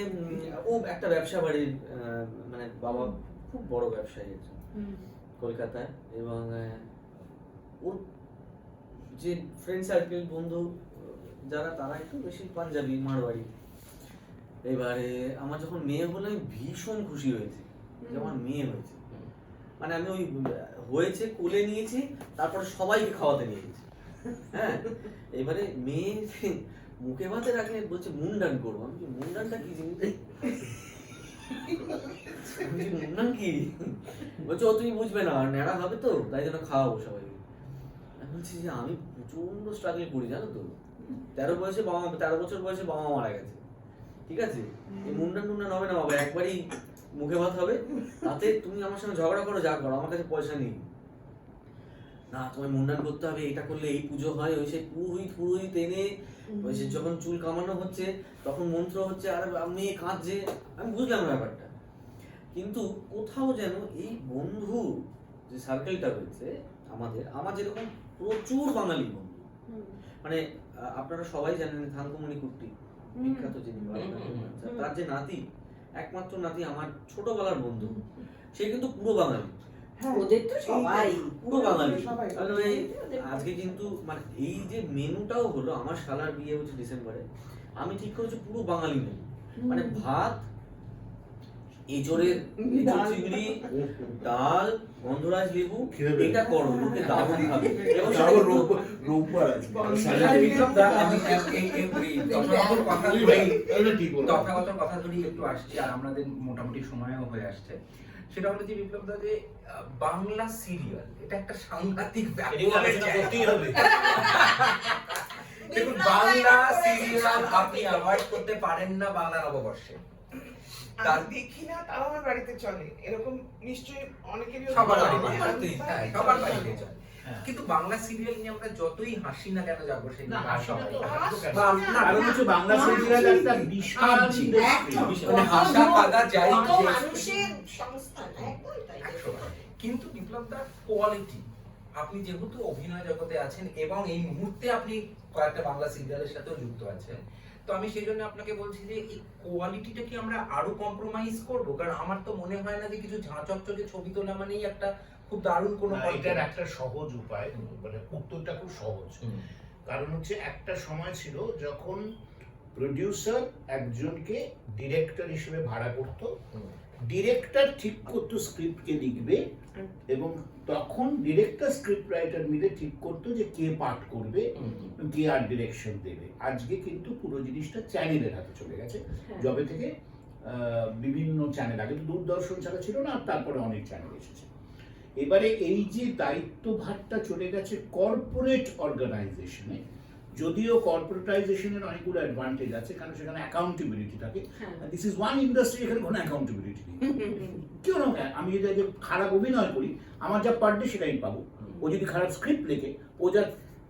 ও একটা ব্যবসা বাড়ির মানে বাবা খুব বড় ব্যবসায়ী একজন কলকাতায়, এবং ওর যে ফ্রেন্ড সার্কেল বন্ধু যারা, তারা একটু বেশি পাঞ্জাবি মারওয়াড়ি। এবারে আমার যখন মেয়ে হলো আমি ভীষণ খুশি হয়েছি যে আমার মেয়ে হয়েছে, মানে আমি ওই হয়েছে কোলে নিয়েছি, তারপরে সবাইকে খাওয়াতে নিয়ে গেছি। হ্যাঁ, এবারে মেয়ে মুখে ভাতে রাখলে বলছে মুন্ডান করবো। আমি মুন্ডানটা কি জিনিস, মুন্ডান কি বলছে, ও তুমি বুঝবে না, ন্যাড়া হবে তো তাই জন্য খাওয়াবো সবাইকে। আমি বলছি যে আমি প্রচন্ড স্ট্রাগল করি জানো তো, 13 বছর বয়সে বাবা মারা গেছে, ঠিক আছে, এই মুন্ডান টুন্ডান হবে না বাবা, একবারই মুখে ভাত হবে, তাতে তুমি আমার সঙ্গে ঝগড়া করো যা করো, আমার কাছে পয়সা নেই, না তোমায় মুন্ডান করতে হবে, এটা করলে এই পুজো হয়, ওই সে পুরোহিত এনে ওই সে যখন চুল কামানো হচ্ছে তখন মন্ত্র হচ্ছে, আর মেয়ে কাঁদছে। আমি বুঝলাম ব্যাপারটা, কিন্তু কোথাও যেন এই বন্ধু যে সার্কেলটা রয়েছে আমার যেরকম প্রচুর বাঙালি বন্ধু, মানে আপনারা সবাই জানেন থাঙ্কুমণি কুট্টি বিখ্যাত যিনি, তার যে নাতি, একমাত্র নাতি আমার ছোটবেলার বন্ধু, সে কিন্তু পুরো বাঙালি। ওদের তো সবাই পুরো বাঙালি। আজকে কিন্তু মানে এই যে মেনুটাও হলো, আমার শালার বিয়ে হচ্ছে ডিসেম্বরে, আমি ঠিক করেছি পুরো বাঙালি মেনু, মানে ভাত, এঁচড়ের চিংড়ি, ডাল, গন্ধরাজ লেবু, এটা করো, লোকে দারুণ খাবে। এবং রোববার আছে বিপ্লবদা, আমি তথাগত কথা ধরি একটু আসছি, আর আমাদের মোটামুটি সময়ও হয়ে আসছে। সেটা হলো যে বিপ্লবদা, যে বাংলা সিরিয়াল এটা একটা সাংঘাতিক ব্যাপার। দেখুন, বাংলা সিরিয়াল আপনি অ্যাভয়েড করতে পারেন না বাংলা নববর্ষে, তার আমি দেখি না, তাও আমার বাড়িতে চলে, এরকম নিশ্চয়ই অনেকেরই সবার হতে বাড়িতে, পারে। হ্যাঁ, সবার বাড়িতে চলে। হ্যাঁ। কিন্তু বাংলা সিরিয়াল নিয়ে আমরা যতই হাসি না কেন যাবো সেই না, হাসিটা তো হাসি কেন? না, কারণ হচ্ছে বাংলা সিরিয়াল একটা বিশাল একদম। industry। মানে হাসা কাদা যাই কত যে- মানুষের সংস্থান, একদম তাই। 100%। কিন্তু বিপ্লব দা কোয়ালিটি, আপনি যেহেতু অভিনয় জগতে আছেন এবং এই মুহূর্তে আপনি কয়েকটা বাংলা সিরিয়ালের সাথেও যুক্ত আছেন, তো আমি সেই জন্য আপনাকে বলছি যে এই কোয়ালিটিটা কি আমরা আরো কম্প্রোমাইজ করব? কারণ আমার তো মনে হয় না যে কিছু ঝাঁচকচকে ছবি তোলা মানেই একটা খুব দারুণ কোনো না, content। এটার একটা সহজ উপায়, মানে উত্তরটা খুব সহজ। হুম, কারণ হচ্ছে একটা সময় ছিল যখন প্রডিউসার একজনকে ডিরেক্টর হিসেবে ভাড়া করত, হুম, ডিরেক্টর ঠিক করতো স্ক্রিপ্টকে লিখবে, এবং তখন ডিরেক্টর স্ক্রিপ্ট রাইটার মিলে ঠিক করতো যে কে পাঠ করবে, হুম, কে আর ডিরেকশন দেবে। আজকে কিন্তু পুরো জিনিসটা চ্যানেলের হাতে চলে গেছে, যবে থেকে বিভিন্ন চ্যানেল, আগে তো দূরদর্শন ছাড়া ছিল না, আর তারপরে অনেক চ্যানেল এসেছে। এবারে এই যে দায়িত্বভারটা চলে গেছে কর্পোরেট অর্গানাইজেশনে, যদিও কর্পোরেটাইজেশনের অনেকগুলো অ্যাডভান্টেজ আছে, কারণ সেখানে অ্যাকাউন্টেবিলিটি থাকে। দিস ইজ ওয়ান ইন্ডাস্ট্রি এখানে কোনো অ্যাকাউন্টেবিলিটি নেই। কেউ না, আমি যদি আজকে খারাপ অভিনয় করি, আমার যা পার ডে সেটা আমি পাবো। ও যদি খারাপ স্ক্রিপ্ট লেখে, ও যা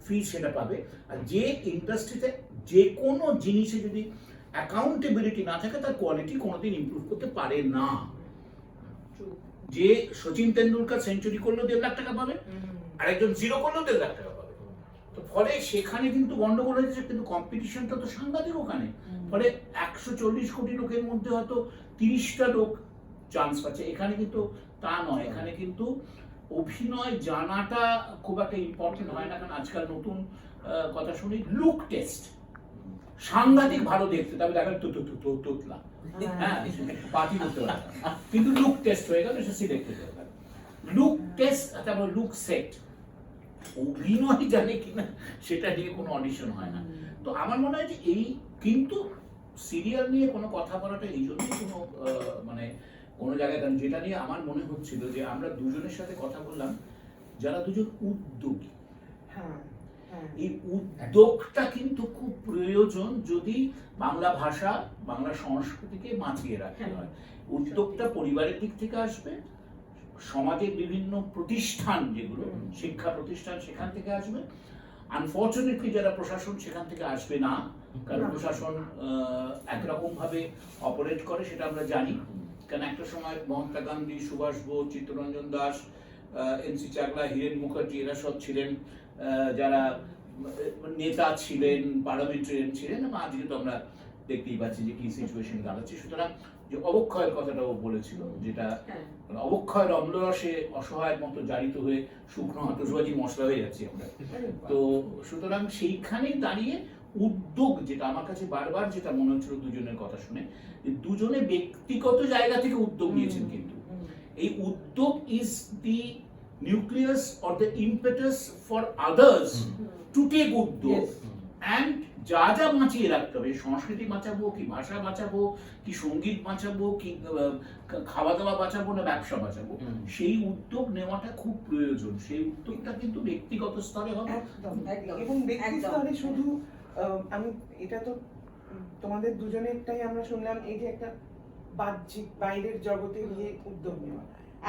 ফি সেটা পাবে। আর যে ইন্ডাস্ট্রিতে যে কোনো জিনিসে যদি অ্যাকাউন্টেবিলিটি না থাকে, তার কোয়ালিটি কোনোদিন ইমপ্রুভ করতে পারে না। যে সচিন তেন্ডুলকার সেঞ্চুরি করলেও 1.5 লাখ টাকা পাবে, আর একজন জিরো করলেও 1.5 লাখ টাকা পাবে। তো ফলে সেখানে কিন্তু গন্ডগোল হয়েছে, কিন্তু কম্পিটিশনটা তো সাংঘাতিক ওখানে। ফলে 140 কোটি লোকের মধ্যে হয়তো 30টা লোক চান্স পাচ্ছে। এখানে কিন্তু তা নয়, এখানে কিন্তু অভিনয় জানাটা খুব একটা ইম্পর্টেন্ট হয় না। কারণ আজকাল নতুন কথা শুনি, লুক টেস্ট সাংঘাতিক ভালো দেখতে, তবে দেখা তোতলা, হ্যাঁ পার্টি করতে পারে, কিন্তু লুক টেস্ট হয়ে গেল, সে সিলেক্টেড হয়ে গেল। লুক টেস্ট, তারপর লুক সেট, অভিনয় জানে কিনা সেটা নিয়ে কোনো অডিশন হয় না। তো আমার মনে হয় যে এই, কিন্তু সিরিয়াল নিয়ে কোনো কথা বলাটা এই জন্যই কোনো মানে কোনো জায়গায়, কারণ যেটা নিয়ে আমার মনে হচ্ছিল যে আমরা দুজনের সাথে কথা বললাম যারা দুজন উদ্যোগী। হ্যাঁ, হ্যাঁ। এই উদ্যোগটা কিন্তু খুব প্রয়োজন যদি বাংলা ভাষা, বাংলা সংস্কৃতিকে বাঁচিয়ে রাখতে হয়। উদ্যোগটা পরিবারের দিক থেকে আসবে, সমাজের বিভিন্ন প্রতিষ্ঠান, যেগুলো শিক্ষা প্রতিষ্ঠান, সেখান থেকে আসবে। আনফর্চুনেটলি যারা প্রশাসন, সেখান থেকে আসবে না, কারণ প্রশাসন একরকম ভাবে অপারেট করে, সেটা আমরা জানি। কারণ একটা সময় মহাত্মা গান্ধী, সুভাষ বোস, চিত্তরঞ্জন দাস, এনসি চাগলা, হীরেন মুখার্জি, এরা সব ছিলেন যারা নেতা ছিলেন, পার্লামেন্টারিয়ান ছিলেন, এবং আজকে তো আমরা দেখতেই পাচ্ছি যে কি সিচুয়েশন দাঁড়াচ্ছে। সুতরাং যে অবক্ষয়ের কথাটাও বলেছিল, যেটা অবক্ষয়ের অম্লরসে অসহায়ের মতো জারিত হয়ে শুকনো আতশবাজি মশলা হয়ে যাচ্ছি আমরা। তো সুতরাং সেইখানেই দাঁড়িয়ে উদ্যোগ, যেটা আমার কাছে বারবার যেটা মনে হচ্ছিল দুজনের কথা শুনে, যে দুজনে ব্যক্তিগত জায়গা থেকে উদ্যোগ নিয়েছেন, কিন্তু এই উদ্যোগ is the nucleus or the impetus for others to take উদ্যোগ, অ্যান্ড যা যা বাঁচিয়ে রাখতে হবে, সংস্কৃতি বাঁচাবো কি ভাষা বাঁচাবো কি সঙ্গীত বাঁচাবো কি খাওয়া দাওয়া বাঁচাবো না ব্যবসা বাঁচাবো, সেই উদ্যোগ নেওয়াটা খুব প্রয়োজন। সেই উদ্যোগটা কিন্তু ব্যক্তিগত স্তরে হবে। একদম, একদম, এবং ব্যক্তি একদম। স্তরে শুধু আমি এটা তো তোমাদের দুজনেরটাই আমরা শুনলাম, এই যে একটা বাহ্যিক বাইরের জগতে গিয়ে উদ্যোগ নেওয়া,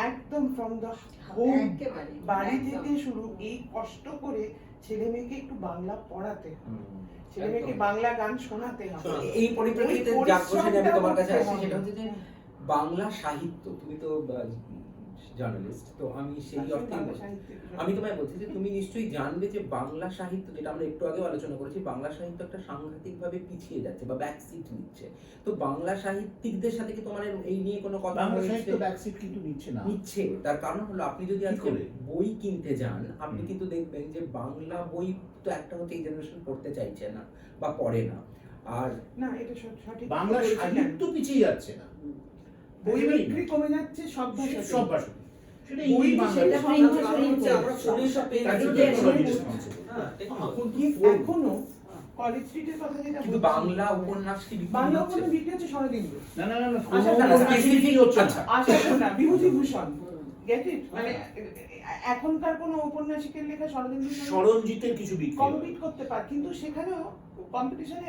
একদম ফ্রম দ্য হোম, একেবারে, বাড়ি একদম। থেকে শুরু, এই কষ্ট করে ছেলে মেয়েকে একটু বাংলা পড়াতে হবে, ছেলে মেয়েকে একদম। বাংলা গান শোনাতে হবে। এই পরিপ্রেক্ষিতে ওই যা কোশ্চেন আমি তোমার কাছে আসছি পরিশ্রমটা সেটা হচ্ছে যে বাংলা সাহিত্য, তুমি তো জার্নালিস্ট, তো আমি সেই অর্থে বাংলা সাহিত্যের আমি তোমায় বলছি যে তুমি নিশ্চয়ই জানবে যে বাংলা সাহিত্য, যেটা আমরা একটু আগে আলোচনা করেছি, বাংলা সাহিত্য একটা সাংঘাতিকভাবে পিছিয়ে যাচ্ছে বা ব্যাকসিট নিচ্ছে। তো বাংলা সাহিত্যিকদের সাথে কি তোমার এই নিয়ে কোনো কথা বাংলা হয়েছে? সাহিত্য ব্যাকসিট কিন্তু নিচ্ছে না। নিচ্ছে, তার কারণ হলো আপনি যদি কি আজকে করে? বই কিনতে যান, আপনি কিন্তু দেখবেন যে বাংলা বই তো একটা হচ্ছে এই জেনারেশন পড়তে চাইছে না বা পড়ে না। আর না, এটা সঠিক বাংলা বলছি না। সাহিত্য পিছিয়ে যাচ্ছে না, বই বিক্রি কমে যাচ্ছে সব ভাষাতে। সব ভাষা, সেটা বই ইংলিশ তো বাংলা, সেটা সব print ভাষায় হয়ে হচ্ছে, আমরা আমরা পড়ে পড়ে সব পেয়ে তার জন্য যাচ্ছি। technology responsible। এখনো কলেজ স্ট্রিটের কথা যেটা কিন্তু বলছি, বাংলা উপন্যাস কি বিক্রি বাংলা হচ্ছে? উপন্যাস বিক্রি হচ্ছে শরদিন্দু, না না না না, আচ্ছা, কোনো না, specific হচ্ছে না। আচ্ছা। আশা বিভূতিভূষণ, গেট ইট, মানে এখনকার কোনো ঔপন্যাসিকের লেখা শরদিন্দু সরঞ্জিতের কিছু বিক্রি হয়। কম্পিট করতে পারে, কিন্তু সেখানেও কম্পিটিশনে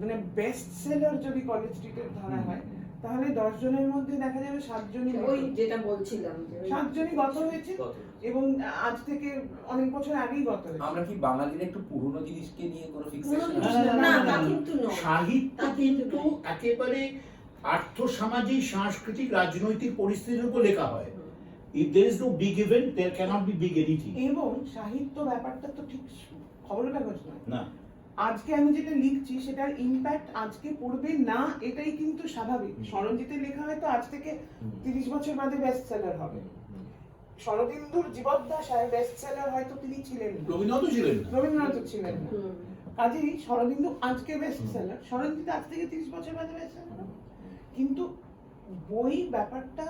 মানে বেস্ট সেলার যদি কলেজ স্ট্রিটের ধরা হয় তাহলে 10 জনের মধ্যে দেখা যাবে 7 জনই ওই যেটা বলছিলাম যে ওই 7 জনই গত হয়েছে কত? এবং আজ থেকে অনেক বছর আগেই গত হয়েছে। আমরা কি বাঙালিরা একটু পুরনো জিনিসকে নিয়ে কোনো পুরনো ফিক্সেশন জিনিস না, তা কিন্তু নয়। সাহিত্য তা কিন্তু কিন্তু নয়। একেবারে আর্থসামাজিক সাংস্কৃতিক রাজনৈতিক পরিস্থিতির উপর লেখা হয়। If there is no big event there can't be big anything. এবং সাহিত্য ব্যাপারটা তো ঠিক খবরের কাগজ নয়। না, আজকে আমি যেটা লিখছি সেটার ইম্প্যাক্ট আজকে পড়বে না, এটাই কিন্তু স্বাভাবিক। শরণজিতের লেখা হয়তো আজ থেকে 30 বছর বাদে বেস্ট সেলার হবে। শরদিন্দুর জীবদ্দশায় বেস্ট সেলার হয়তো তিনি ছিলেন না, রবীন্দ্রনাথ ছিলেন না। রবীন্দ্রনাথ ছিলেন না। হুম। কাজেই শরদিন্দু আজকে বেস্ট সেলার, শরণজিৎ আজ থেকে 30 বছর বাদে বেস্ট সেলার। কিন্তু বই ব্যাপারটা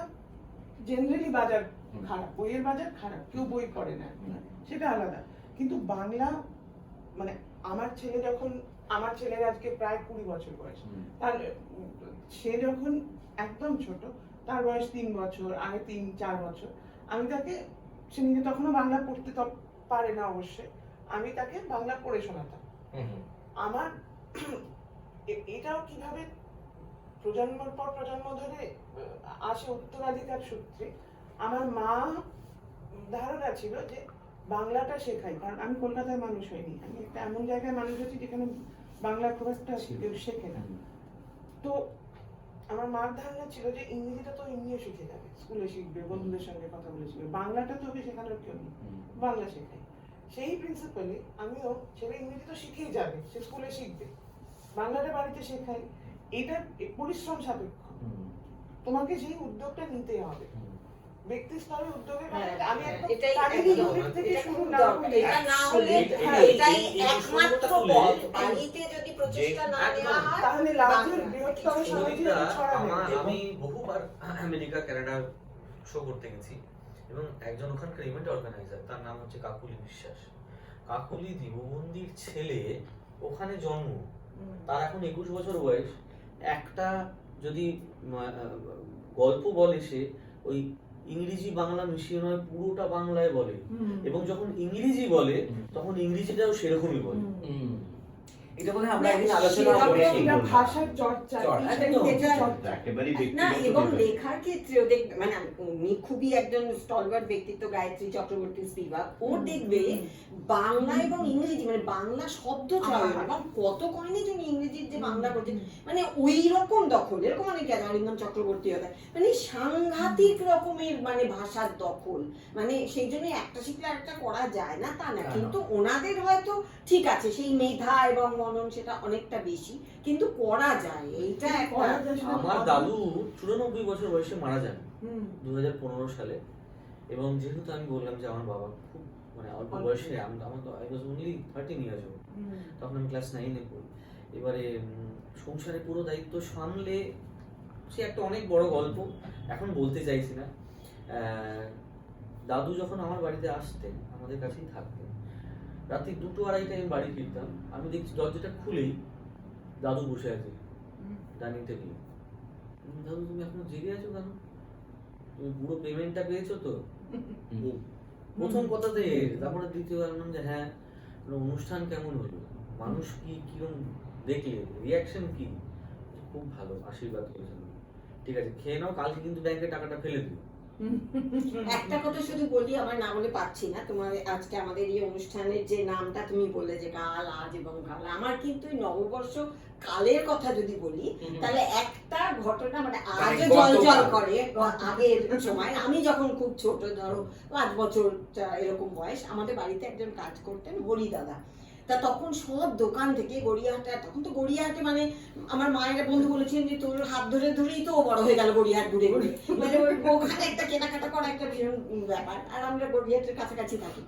জেনারেলি বাজার খারাপ, বইয়ের বাজার খারাপ, কেউ বই পড়ে না, সেটা আলাদা। কিন্তু বাংলা মানে আমার ছেলের আজকে প্রায় 20 বছর বয়স, তার সে যখন একদম ছোট, তার বয়স 3 বছর, আগে 3-4 বছর, আমি তাকে, সে নিজে তখনও বাংলা পড়তে পারে না অবশ্যই, আমি তাকে বাংলা পড়ে শোনাতাম। আমার এটাও কিভাবে প্রজন্মের পর প্রজন্ম ধরে আসে উত্তরাধিকার সূত্রে। আমার মা ধারণা ছিল যে বাংলাটা শেখাই, কারণ আমি কলকাতায় মানুষ হইনি, আমি একটা এমন জায়গায় মানুষ হচ্ছি যেখানে বাংলা খুব একটা কেউ শেখে না। তো আমার মার ধারণা ছিল যে ইংরেজিটা তো এমনিও শিখে যাবে, স্কুলে শিখবে, বন্ধুদের সঙ্গে কথা বলে শিখবে, বাংলাটা তো ওকে শেখানোর কেউ নেই, বাংলা শেখাই। সেই প্রিন্সিপালে আমিও ছেলে ইংরেজি তো শিখেই যাবে, সে স্কুলে শিখবে, বাংলাটা বাড়িতে শেখাই। এটা পরিশ্রম সাপেক্ষ, তোমাকে সেই উদ্যোগটা নিতে হবে। ব্যক্তি স্তরে উদ্যোগের আমি একদম এটাই কারিগরি একদম, ইউনিট থেকে এটা শুরু খুব না দরকার। করলে এটা না হলে হ্যাঁ, এটাই এই একমাত্র প্রসঙ্গটা পথ। তুলে- বাড়িতে যদি প্রচেষ্টা না একদম। নেওয়া হয় তাহলে লাভের বাংলা বৃহত্তর কিছু সমাজে সুমিতা, ছড়াবে। আমি বহুবার আমেরিকা কানাডা শো করতে গেছি এবং একজন ওখানকার ইভেন্ট অর্গানাইজার, তার নাম হচ্ছে কাকুলি বিশ্বাস। কাকুলি দীনবন্দির ছেলে, ওখানে জন্ম, তার এখন 21 বছর বয়স। একটা যদি গল্প বলে, সে ওই ইংরেজি বাংলা মিশিয়ে নয়, পুরোটা বাংলায় বলে, এবং যখন ইংরেজি বলে তখন ইংরেজিটাও সেরকমই বলে। এটা বলে আমরা একদিন আলোচনা করেছি। এটা ভাষার চর্চা, চর্চা, চর্চা। একেবারেই না, ব্যক্তিগত এবং ব্যাপার। লেখার ক্ষেত্রেও মানে উনি খুবই একজন স্টলওয়ার্ড ব্যক্তিত্ব, গায়ত্রী চক্রবর্তী স্পিভাক। ওর দেখবে বাংলা এবং ইংরেজি, মানে বাংলা শব্দ চয়ন এবং কত কয়নি উনি ইংরেজির যে বাংলা করছে, মানে ওই রকম দখল, এরকম অনেক আছে, অরিন্দম চক্রবর্তী হয়, মানে সাংঘাতিক রকমের মানে ভাষার দখল। মানে সেই জন্য একটা শিখলে একটা করা যায় না তা না, কিন্তু ওনাদের হয়তো ঠিক আছে সেই মেধা এবং মনন সেটা অনেকটা বেশি, কিন্তু করা যায়, এইটা একটা। আমার দাদু 94 বছর বয়সে মারা যান 2015 সালে। এবং যেহেতু আমি বললাম যে আমার বাবা খুব মানে অল্প বয়সে, আমার তো I was only 13 years old, তখন আমি ক্লাস 9-এ পড়ি। এবারে সংসারে পুরো দায়িত্ব সামলে, সে একটা অনেক বড় গল্প, এখন বলতে চাইছি না। দাদু যখন আমার বাড়িতে আসতেন, আমাদের কাছেই থাকতেন, রাত্রি 2-2-2:30 আমি বাড়ি ফিরতাম, আমি দেখছি দরজাটা খুলেই দাদু বসে আছে ডাইনিং টেবিলে। দাদু, তুমি এখনো জেগে আছো কেন? তুমি পুরো পেমেন্টটা পেয়েছো তো? প্রথম কথাতে, তারপরে দ্বিতীয়বার বললাম যে হ্যাঁ, অনুষ্ঠান কেমন হলো, মানুষ কিরকম দেখলে, রিয়াকশন কি? খুব ভালো, আশীর্বাদ করেছেন। ঠিক আছে, খেয়ে নাও, কালকে কিন্তু ব্যাংকে টাকাটা ফেলে দিও। একটা কথা শুধু বলি, আমার না বলে পাচ্ছি না, তোমার আজকে আমাদের এই অনুষ্ঠানের যে নামটা তুমি বললে যে কাল, আজ এবং কাল, আমার কিন্তু এই নববর্ষ কালের কথা যদি বলি, তাহলে একটা ঘটনা মানে আজও জল করে। আগের সময় আমি যখন খুব ছোট, ধরো 5 বছর এরকম বয়স, আমাদের বাড়িতে একজন কাজ করতেন হরি দাদা। তা তখন সব দোকান থেকে গড়িয়াহাটে, তখন তো গড়িয়াহাটে মানে আমার মায়ের বন্ধু বলেছিলেন যে তোর হাত ধরে ধরেই তো ও বড় হয়ে গেল গড়িয়াহাট ঘুরে ঘুরে, মানে ওখানে একটা কেনাকাটা করা একটা ভীষণ ব্যাপার, আর আমরা গড়িয়াহাটের কাছাকাছি থাকি।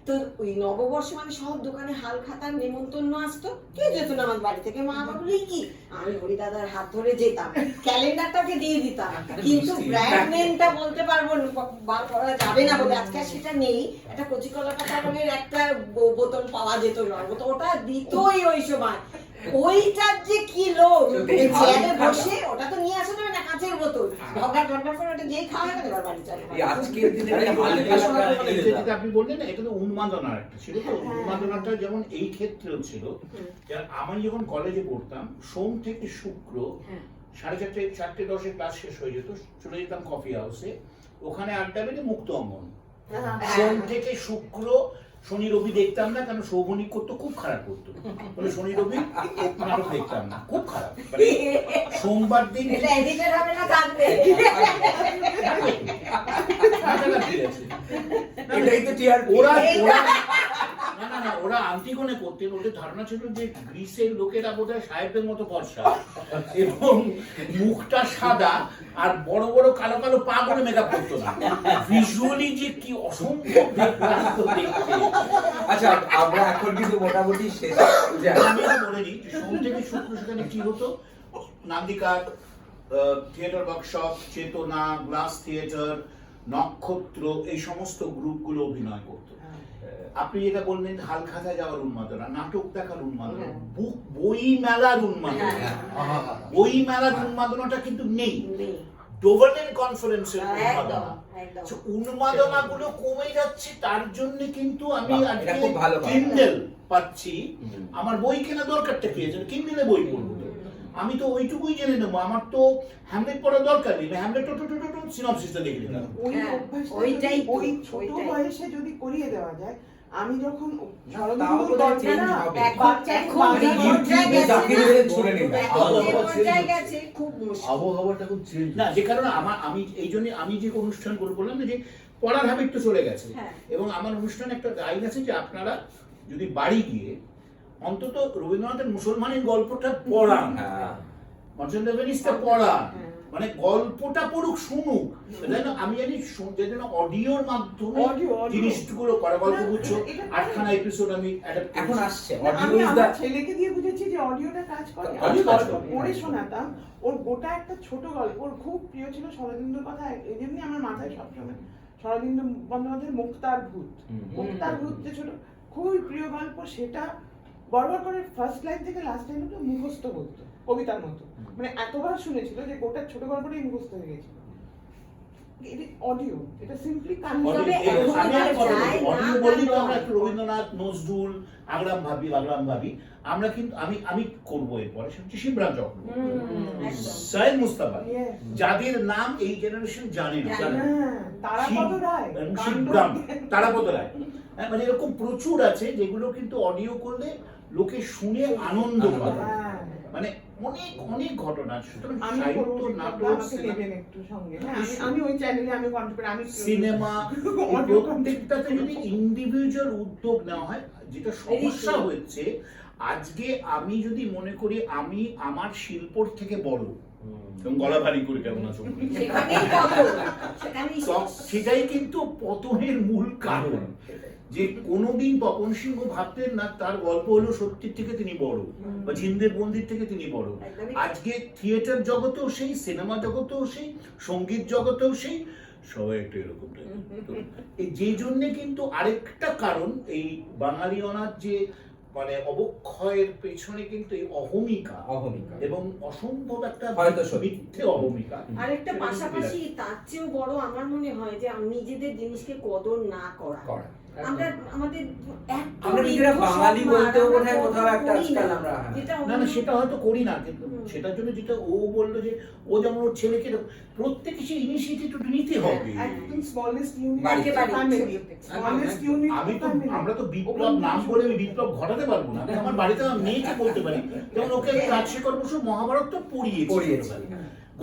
তো ওই নববর্ষে মানে সব দোকানে হাল খাতার নেমন্তন্ন আসতো, কে যেত না আমার বাড়ি থেকে, মা বললেই কি আমি হরিদাদার হাত ধরে যেতাম, ক্যালেন্ডারটাকে দিয়ে দিতাম, কিন্তু ব্র্যান্ড নেমটা বলতে পারবো না, বার করা যাবে না বলে আজকে আর সেটা নেই। একটা কচিকলা কাটারের একটা বোতল পাওয়া যেত, তো ওটা দিতই ওই সময়। ওইটার যে কি লোক, চেয়ারে বসে, ওটা তো নিয়ে আসা যাবে না, কাঁচের বোতল, ঢকার ঘন্টার পর ওটা যেই খাওয়া হবে এবার বাড়ি চলে এই আজকের দিনে আরে, এটা যেটা আপনি বললেন না, এটা তো উন্মাদনার একটা ছিল। তো উন্মাদনাটা যেমন এই ক্ষেত্রেও ছিল, যে আমি যখন কলেজে পড়তাম সোম থেকে শুক্র 4:30-4:10 ক্লাস শেষ হয়ে যেত, চলে যেতাম কফি হাউসে, ওখানে আড্ডা বেঁধে মুক্ত অঙ্গন। সোম থেকে শুক্র, শনি রবি দেখতাম না, কারণ সৌগনিক করতো, খুব খারাপ করতো, বলে শনি রবি নাটক দেখতাম না, খুব খারাপ। মানে সোমবার দিন এটা এডিটেড হবে না থাকবে এটাই তো টিআরপি। ওরা না ওরা আন্টিগনে করতেন, ওদের ধারণা ছিল যে গ্রিসের লোকেরা বোধহয় সাহেবদের মতো ফর্সা এবং মুখটা সাদা আর বড় বড় কালো কালো পা করে মেকআপ করতো না। ভিজুয়ালি যে কি অসম্ভব দেখতে। আচ্ছা, আমরা এখন কিন্তু মোটামুটি শেষ। আমি বলে নিই যে সোম থেকে শুক্র সেখানে কি হতো, নান্দিকার, থিয়েটার ওয়ার্কশপ, চেতনা, গ্লাস থিয়েটার, নক্ষত্র, এই সমস্ত গ্রুপগুলো অভিনয় করতো। আপনি যেটা বললেন হালখাতা যাওয়ার উন্মাদনা, নাটক দেখার উন্মাদনা, বই মেলার উন্মাদনা, বই মেলার উন্মাদনাটা কিন্তু নেই। ডোভালেন কনফারেন্সের উন্মাদনা, উন্মাদনাগুলো কমে যাচ্ছে। তার জন্য কিন্তু আমি আজকে কিন্ডেল পাচ্ছি, আমার বই কেনা দরকারটা কি আছে, কিন্ডেলে বই পড়বো। আমি তো ওইটুকুই জেনে নেবো, আমার তো হ্যামলেট পড়ার দরকার নেই, হ্যামলেট সিনপসিসটা দেখে নিলাম। ওই অভ্যাসটা ওইটাই তো, ওই ছোট ওইটাই। বয়সে যদি করিয়ে দেওয়া যায়। আমি যখন তাও বোধহয় change হবে। আবহাওয়াটা খুব চেঞ্জ। না, যে কারণে আমি এই জন্য আমি যে অনুষ্ঠানগুলো বললাম না, যে পড়ার হ্যাবিট তো চলে গেছে, এবং আমার অনুষ্ঠানে একটা আইন আছে যে আপনারা যদি বাড়ি গিয়ে অন্তত রবীন্দ্রনাথের মুসলমানের গল্পটা পড়ান, মর্চেন্ট পড়ান, মানে গল্পটা পড়ুক, শুনুক। আমি জানি যেন অডিওর মাধ্যমে জিনিসগুলো করা, গল্পগুচ্ছ 8খানা এপিসোড আমি এখন আসছে। আমি আমার ছেলেকে দিয়ে বুঝেছি যে অডিওটা কাজ করে। আমি গল্প পড়ে শোনাতাম, ওর গোটা একটা ছোট গল্প, ওর খুব প্রিয় ছিল শরদিন্দুর কথা। এই জন্যই আমার মাথায় সবসময় শরদিন্দু বন্দ্যোপাধ্যায়ের মুক্তার ভূত, মুক্তার ভূত যে ছোট খুবই প্রিয় গল্প, সেটা বরবার করে ফার্স্ট লাইন থেকে লাস্ট লাইন অব্দি মুখস্থ করতো কবিতার মতো। মানে এতবার শুনেছিল যে গোটা ছোট গল্পটাই মুখস্থ হয়ে গেছিল। অডিও, এটা সিম্পলি রবীন্দ্রনাথ, নজরুল, আগ্রাম ভাবি, আমরা কিন্তু আমি করবো এরপরে, সেটা হচ্ছে শিবরাম চক্রবর্তী, সাইদ মুস্তাফা, যাদের নাম এই জেনারেশন জানে না, তারাপদ রায়, মানে এরকম প্রচুর আছে যেগুলো কিন্তু অডিও করলে লোকে শুনে আনন্দ পাবে। মানে অনেক অনেক ঘটনা। সুতরাং সাহিত্য, নাটক, সিনেমা, প্রত্যেকটাতে যদি ইন্ডিভিজুয়াল উদ্যোগ নেওয়া হয়, যেটা সমস্যা হচ্ছে আজকে, আমি যদি মনে করি আমি আমার শিল্পর থেকে বড়, গলা ভারী করে কেমন আছো, সেটাই কিন্তু পতনের মূল কারণ। যে কোনোদিন তপন সিংহ ভাবতেন না তার গল্প হলো সত্যির থেকে তিনি বড়, বা জিন্দের বন্দির থেকে তিনি বড়। আজকে থিয়েটার জগতেও সেই, সিনেমা জগতেও সেই, সঙ্গীত জগতেও সেই, সবাই একটু এরকম। এই যে জন্য কিন্তু আরেকটা কারণ, এই বাঙালিয়ানার যে মানে অবক্ষয়ের পেছনে কিন্তু এই অহমিকা এবং অসম্ভব একটা মিথ্যে অহমিকা। আরেকটা পাশাপাশি তার চেয়েও বড় আমার মনে হয় যে নিজেদের জিনিসকে কদর না করা। আমরা আমাদের নিজেরা বাঙালি বলতেও বোধহয় কোথাও একটা আজকাল আমরা না সেটা হয়তো করি না, কিন্তু সেটার জন্য যেটা ও বললো যে ও যেমন ওর ছেলেকে প্রত্যেকে সেই ইনিশিয়েটিভটা নিতে হবে। আমরা তো বিপ্লব নাম বলে আমি বিপ্লব ঘটাতে পারবো না, আমার বাড়িতে আমার মেয়েকে বলতে পারি, যেমন ওকে রাজশেখর বসু মহাভারতটা পড়িয়েছি,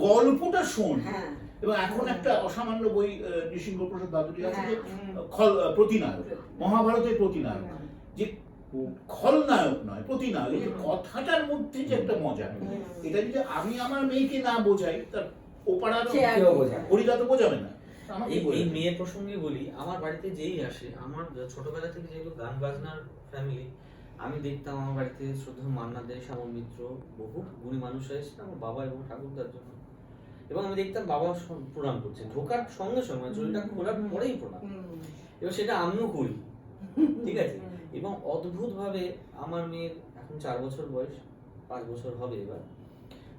গল্পটা শোন। এবং এখন একটা অসামান্য বই নৃসিংহ প্রসাদ বাদুড়ি আছে যে প্রতিনায়ক, মহাভারতের প্রতিনায়ক, যে খলনায়ক নয় প্রতিনায়ক, এই কথাটার মধ্যে যে একটা মজা, এটা যদি আমি আমার মেয়েকে না বোঝাই, তার ওপাড়ার হরিদা তো বোঝাবে না। এই মেয়ের প্রসঙ্গে বলি, আমার বাড়িতে যেই আসে, আমার ছোটবেলা থেকে যেগুলো গান বাজনার ফ্যামিলি, আমি দেখতাম আমার বাড়িতে শ্রদ্ধেয় মান্না দে, শ্যামল মিত্র, বহু গুণী মানুষ এসেছিল আমার বাবা এবং ঠাকুরদার জন্য, এবং আমি দেখতাম বাবা প্রণাম করছে ঢোকার সঙ্গে সঙ্গে, চুলটা খোলার পরেই প্রণাম, এবং সেটা আমিও করি, ঠিক আছে। এবং অদ্ভুত ভাবে আমার মেয়ের এখন 4 বছর বয়স, 5 বছর হবে এবার,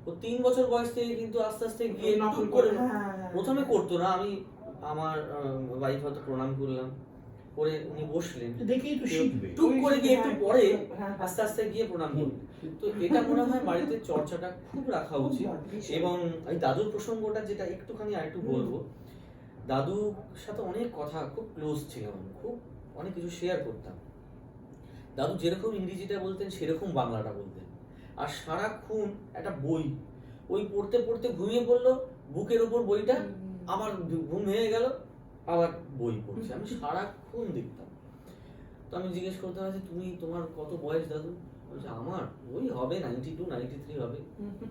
ও 3 বছর বয়স থেকে কিন্তু আস্তে আস্তে গিয়ে নকল টুক করে, হ্যাঁ। প্রথমে করতো না, আমি আমার ওয়াইফ হয়তো প্রণাম করলাম, করে উনি বসলেন, দেখেই তো শিখবে। টুক করে গিয়ে একটু পরে হ্যাঁ। আস্তে আস্তে গিয়ে প্রণাম করবে। তো এটা মনে হয় বাড়িতে চর্চাটা খুব রাখা উচিত। এবং এই দাদুর প্রসঙ্গটা যেটা একটুখানি আরেকটু বলবো, দাদুর সাথে অনেক কথা, খুব ক্লোজ ছিলাম, খুব অনেক কিছু শেয়ার করতাম। দাদু যেরকম ইংরেজিটা বলতেন সেরকম বাংলাটা বলতেন, আর সারাক্ষণ একটা বই, ওই পড়তে পড়তে ঘুমিয়ে পড়লো, বুকের ওপর বইটা, আবার ঘুম ভেঙে গেল, আবার বই পড়ছে, আমি সারাক্ষণ দেখতাম। তো আমি জিজ্ঞেস করতে পারছি, তুমি তোমার কত বয়স দাদু? বলছে আমার ওই হবে 92 93 হবে,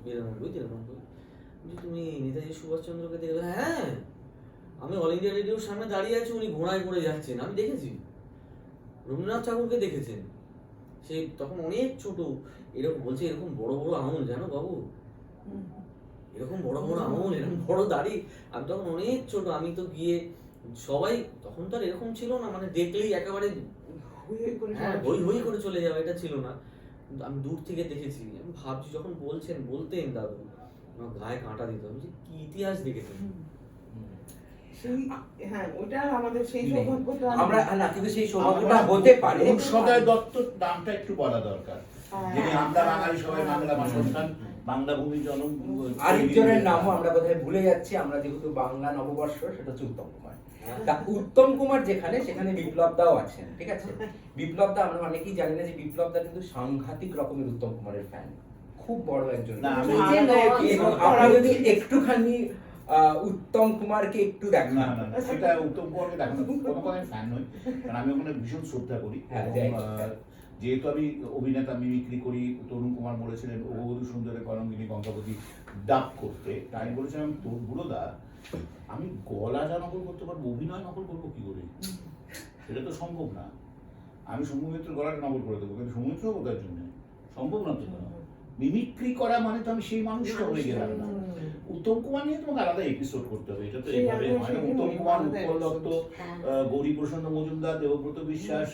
92 93। বলছি তুমি নেতাজি সুভাষচন্দ্রকে দেখবে? হ্যাঁ, আমি অল ইন্ডিয়া রেডিওর সামনে দাঁড়িয়ে আছি, উনি ঘোড়ায় করে যাচ্ছেন, আমি দেখেছি। রবীন্দ্রনাথ ঠাকুরকে দেখেছেন, সে তখন অনেক ছোট, এরকম বলছে, এরকম বড় বড় আঙুল জানো বাবু, এরকম বড় বড় আঙুল, এরকম বড় দাড়ি। আমি তখন অনেক ছোট, আমি তো গিয়ে সবাই তখন তো আর এরকম ছিল না, মানে দেখলেই একেবারে হ্যাঁ হই হই করে চলে যাবে, এটা ছিল না। কিন্তু আমি দূর থেকে দেখেছি, আমি ভাবছি যখন বলতেন দাদু, আমার গায়ে কাঁটা দিত, আমি যে কি ইতিহাস দেখেছেন। সেই হ্যাঁ, ওটা আমাদের সেই নেই। সৌভাগ্যটা আমরা না, কিন্তু সেই সৌভাগ্যটা হতে পারে। সদয় দত্তর নামটা একটু বলা দরকার, যিনি আমরা বাঙালি সবাই বাংলা ভাষার বাংলা ভূমি জনম। আরেকজনের নামও আমরা বোধহয় ভুলে যাচ্ছি, আমরা যেহেতু বাংলা নববর্ষ, সেটা হচ্ছে উত্তম কুমার। তা উত্তম কুমার যেখানে, সেখানে বিপ্লব দাও আছেন, ঠিক আছে? বিপ্লব দা, আমরা অনেকেই জানি না যে বিপ্লব দা কিন্তু সাংঘাতিক রকমের উত্তম কুমারের ফ্যান, খুব বড় একজন। না, আমি এবং আপনি যদি একটুখানি উত্তম কুমারকে একটু না দেখান। না না, সেটা উত্তম কুমারকে দেখানো কোনো কোনো ফ্যান নই, কারণ আমি ওখানে ভীষণ শ্রদ্ধা করি। হ্যাঁ, এবং, যেহেতু আমি অভিনেতা মিমিক্রি করি, তরুণ কুমার বলেছিলেন ও সুন্দরে কলঙ্কিনী গঙ্গাবতী ডাব করতে, তাই আমি বলেছিলাম তোর বুড়োদা, আমি গলা যা নকল করতে পারবো, অভিনয় নকল করবো কি করে? সেটা তো সম্ভব না। আমি সৌমিত্রের গলাটা নকল করে দেবো, কিন্তু সৌমিত্র কোথার জন্য সম্ভব না তো। মিমিক্রি করা মানে তো আমি সেই মানুষটা হয়ে গেলাম না। উত্তম কুমার নিয়ে তোমাকে আলাদা এপিসোড করতে হবে, এটা তো এইভাবে হয় না। উত্তম কুমার, উৎপল দত্ত, গৌরী প্রসন্ন মজুমদার, দেবব্রত বিশ্বাস,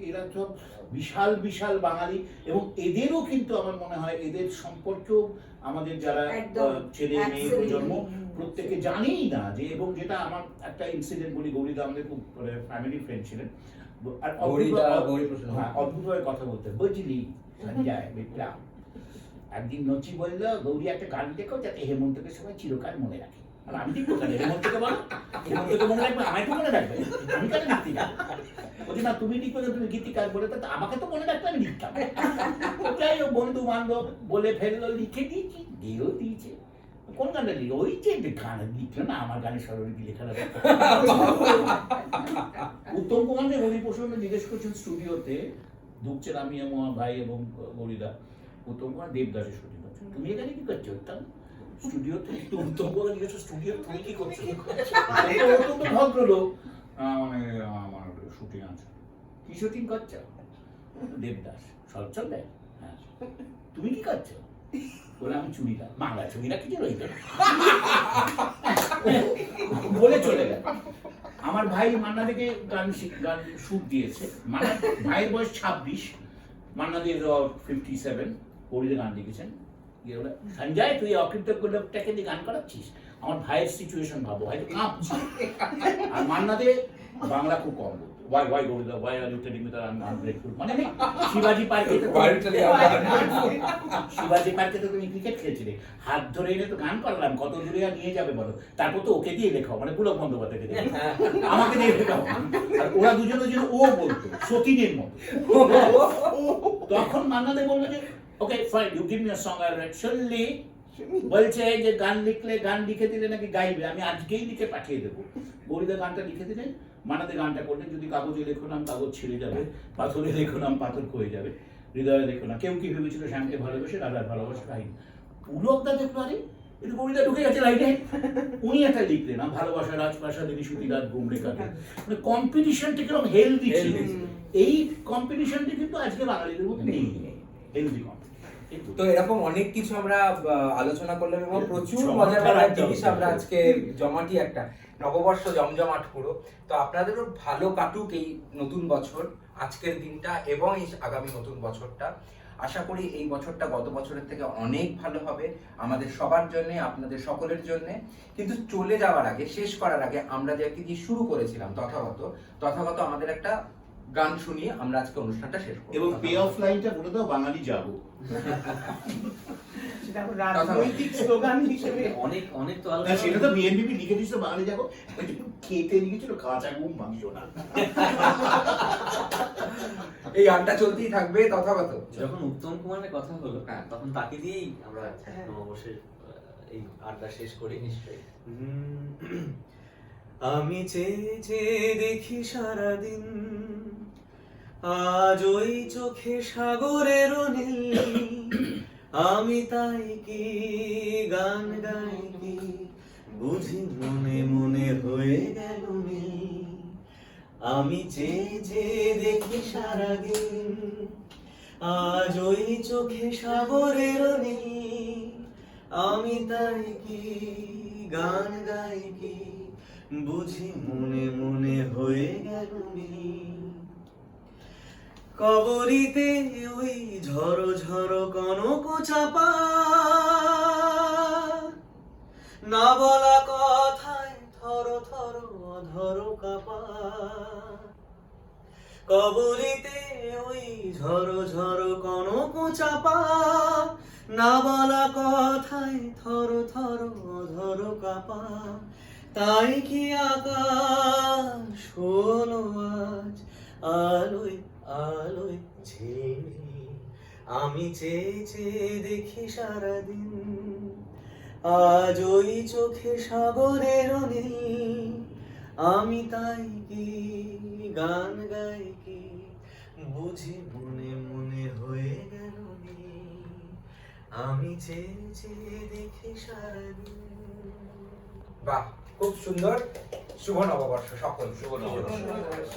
এরা সব বিশাল বিশাল বাঙালি, এবং এদেরও কিন্তু আমার মনে হয় এদের সম্পর্কেও আমাদের যারা ছেলে মেয়ে প্রজন্ম প্রত্যেকে জানেই না যে, এবং যেটা আমার একটা ইনসিডেন্ট বলি, গৌরীদা আমাদের খুব ফ্যামিলি ফ্রেন্ড ছিলেন, আর অদ্ভুতভাবে কথা বলতেন, বুঝলি সঞ্জয় বিপ্লব। একদিন নচি বলল, গৌরী একটা গান দেখো যাতে হেমন্তকে সবাই চিরকাল মনে রাখে। আর আমি ঠিক কোথায়, হেমন্তকে বলো, হেমন্তকে মনে রাখবে, আমায় তো মনে রাখবে, আমি কেন লিখতে যাবো? বলছি না, তুমি লিখবে, তুমি গীতিকার বলে, তো আমাকে তো মনে রাখবে, আমি লিখতাম। যাই হোক, বন্ধু বান্ধব বলে ফেললো, লিখে দিয়েছি, দিয়েও দিয়েছে। কোন গানটা লিখে? ওই যে গান লিখলো না, আমার গানের স্বরলিপি লেখা লাগে। উত্তম কুমারকে গৌরী প্রসন্ন জিজ্ঞেস করছেন স্টুডিওতে, ঢুকছেন আমি, আমার ভাই এবং গৌরীদা। উত্তম কুমার দেবদাসের শুটিং হচ্ছে, তুমি এখানে কি করছো? স্টুডিওতে একটু উত্তম কুমার জিজ্ঞেস, স্টুডিও তুমি কি করছো? অত্যন্ত ভদ্রলোক, মানে আমার শুটিং আছে। কি শুটিং করছো? দেবদাস সচ্ছল দেয়। হ্যাঁ, তুমি কি করছো? বলে আমি চুড়িদার, বাংলা চুড়িদার কিছু রইবে বলে চলে গেল। আমার ভাই মান্না থেকে গান শুট দিয়েছে, মান্না ভাইয়ের বয়স 26, মান্না দিয়ে 57, পরিতে গান লিখেছেন। সঞ্জয়, তুই অকৃতজ্ঞ লোকটাকে দিয়ে গান করাচ্ছিস? আমার ভাইয়ের সিচুয়েশন ভাবো, হয়তো কাঁপছে। আর মান্না দিয়ে বাংলা খুব কম বলতো। Why Govinda? Why are you telling me that I'm ungrateful? মানে শিবাজি পার্কে তো তুমি ক্রিকেট খেলছিলে, হাত ধরে এনে তো গান করলাম, কত দূরে আর নিয়ে যাবে বলো? তারপর তো ওকে দিয়ে লেখাও, মানে পুলক বন্দ্যোপাধ্যায়কে দিয়ে, আমাকে দিয়ে লেখাও। আর ওরা দুজনে ও বলতো সতীনের মতো। তখন মান্নাদে বললো যে, okay fine, you give me a song, I write. শুনলি বলছে যে গান লিখলে, গান লিখে দিলে নাকি গাইবে, আমি আজকেই লিখে পাঠিয়ে দেবো। গৌরীদা গানটা লিখে দিলেন, মানাতে গানটা করলেন, যদি কাগজে লেখো নাম কাগজ ছিঁড়ে যাবে, পাথরে লেখো নাম পাথর ক্ষয়ে যাবে, হৃদয়ে লেখো না। কেউ কি ভেবেছিল শ্যামকে ভালোবেসে রাধার ভালোবাসা কাহিনী। পুলকদা দেখলো, আরে এটা কবিতা ঢুকে গেছে লাইনে, উনি একটা লিখলেন, ভালোবাসা রাজপ্রাসাদিনী সুতিরাত গুমড়ে কাটে। মানে কম্পিটিশনটা কিরকম হেলদি ছিল, এই কম্পিটিশনটা কিন্তু আজকে বাঙালিদের মধ্যে নেই, হেলদি কম্পিটিশন। তো এরকম অনেক কিছু আমরা আলোচনা করলাম, এবং প্রচুর মজার মজার জিনিস আমরা আজকে, জমাটি একটা নববর্ষ জমজমাট পুরো। তো আপনাদেরও ভালো কাটুক এই নতুন বছর, আজকের দিনটা এবং এই আগামী নতুন বছরটা। আশা করি এই বছরটা গত বছরের থেকে অনেক ভালো হবে আমাদের সবার জন্য, আপনাদের সকলের জন্য। কিন্তু চলে যাওয়ার আগে, শেষ করার আগে আমরা যে কি দিয়ে শুরু করেছিলাম তথাগত আমাদের একটা গান শুনিয়ে আমরা আজকে অনুষ্ঠানটা শেষ করব। এবং পে অফ লাইনটা বলে দাও, বাঙালি যাবো। সেটা এখন রাজনৈতিক স্লোগান হিসেবে অনেক অনেক তো না, আলোচনা সেটা তো বিএনপি লিখে দিচ্ছে বাঙালি যাবো, কেটে লিখেছিল কাঁচা ঘুম মাংস না। এই গানটা চলতেই থাকবে তথাগত। যখন উত্তম কুমারের কথা হলো, হ্যাঁ। তখন তাকে দিয়েই আমরা হ্যাঁ। নববর্ষের এই আড্ডা শেষ করি। নিশ্চয়ই। আমি চেয়ে চেয়ে দেখি সারাদিন, আজ ওই চোখে সাগরের নীল, আমি তাই কি গান গাই কি, বুঝি মনে মনে হয়ে গেল মিল। আমি চেয়ে চেয়ে দেখি সারাদিন, আজ ওই চোখে সাগরের নীল, আমি তাই কি গান গাই কি, বুঝি মনে মনে হয়ে গেল মিল। কবরিতে ওই ঝড়ো ঝড়ো কনক চাপা, না বলা কথায় থর থর অধর কাপা। কবরিতে ওই ঝড়ো ঝড়ো কনক চাপা, না বলা কথায় থর থর অধর কাপা। তাই কি আকাশ হলো আজ আলোয় আলোয় ঝিলমিল। আমি চেয়ে চেয়ে দেখি সারাদিন, আজ ওই চোখে সাগরের নীল, আমি তাই কি গান গাই কি, বুঝি মনে মনে হয়ে গেল মিল। আমি চেয়ে চেয়ে দেখি সারাদিন। বাহ, খুব সুন্দর। শুভ নববর্ষ সকল। শুভ নববর্ষ। নববর্ষ।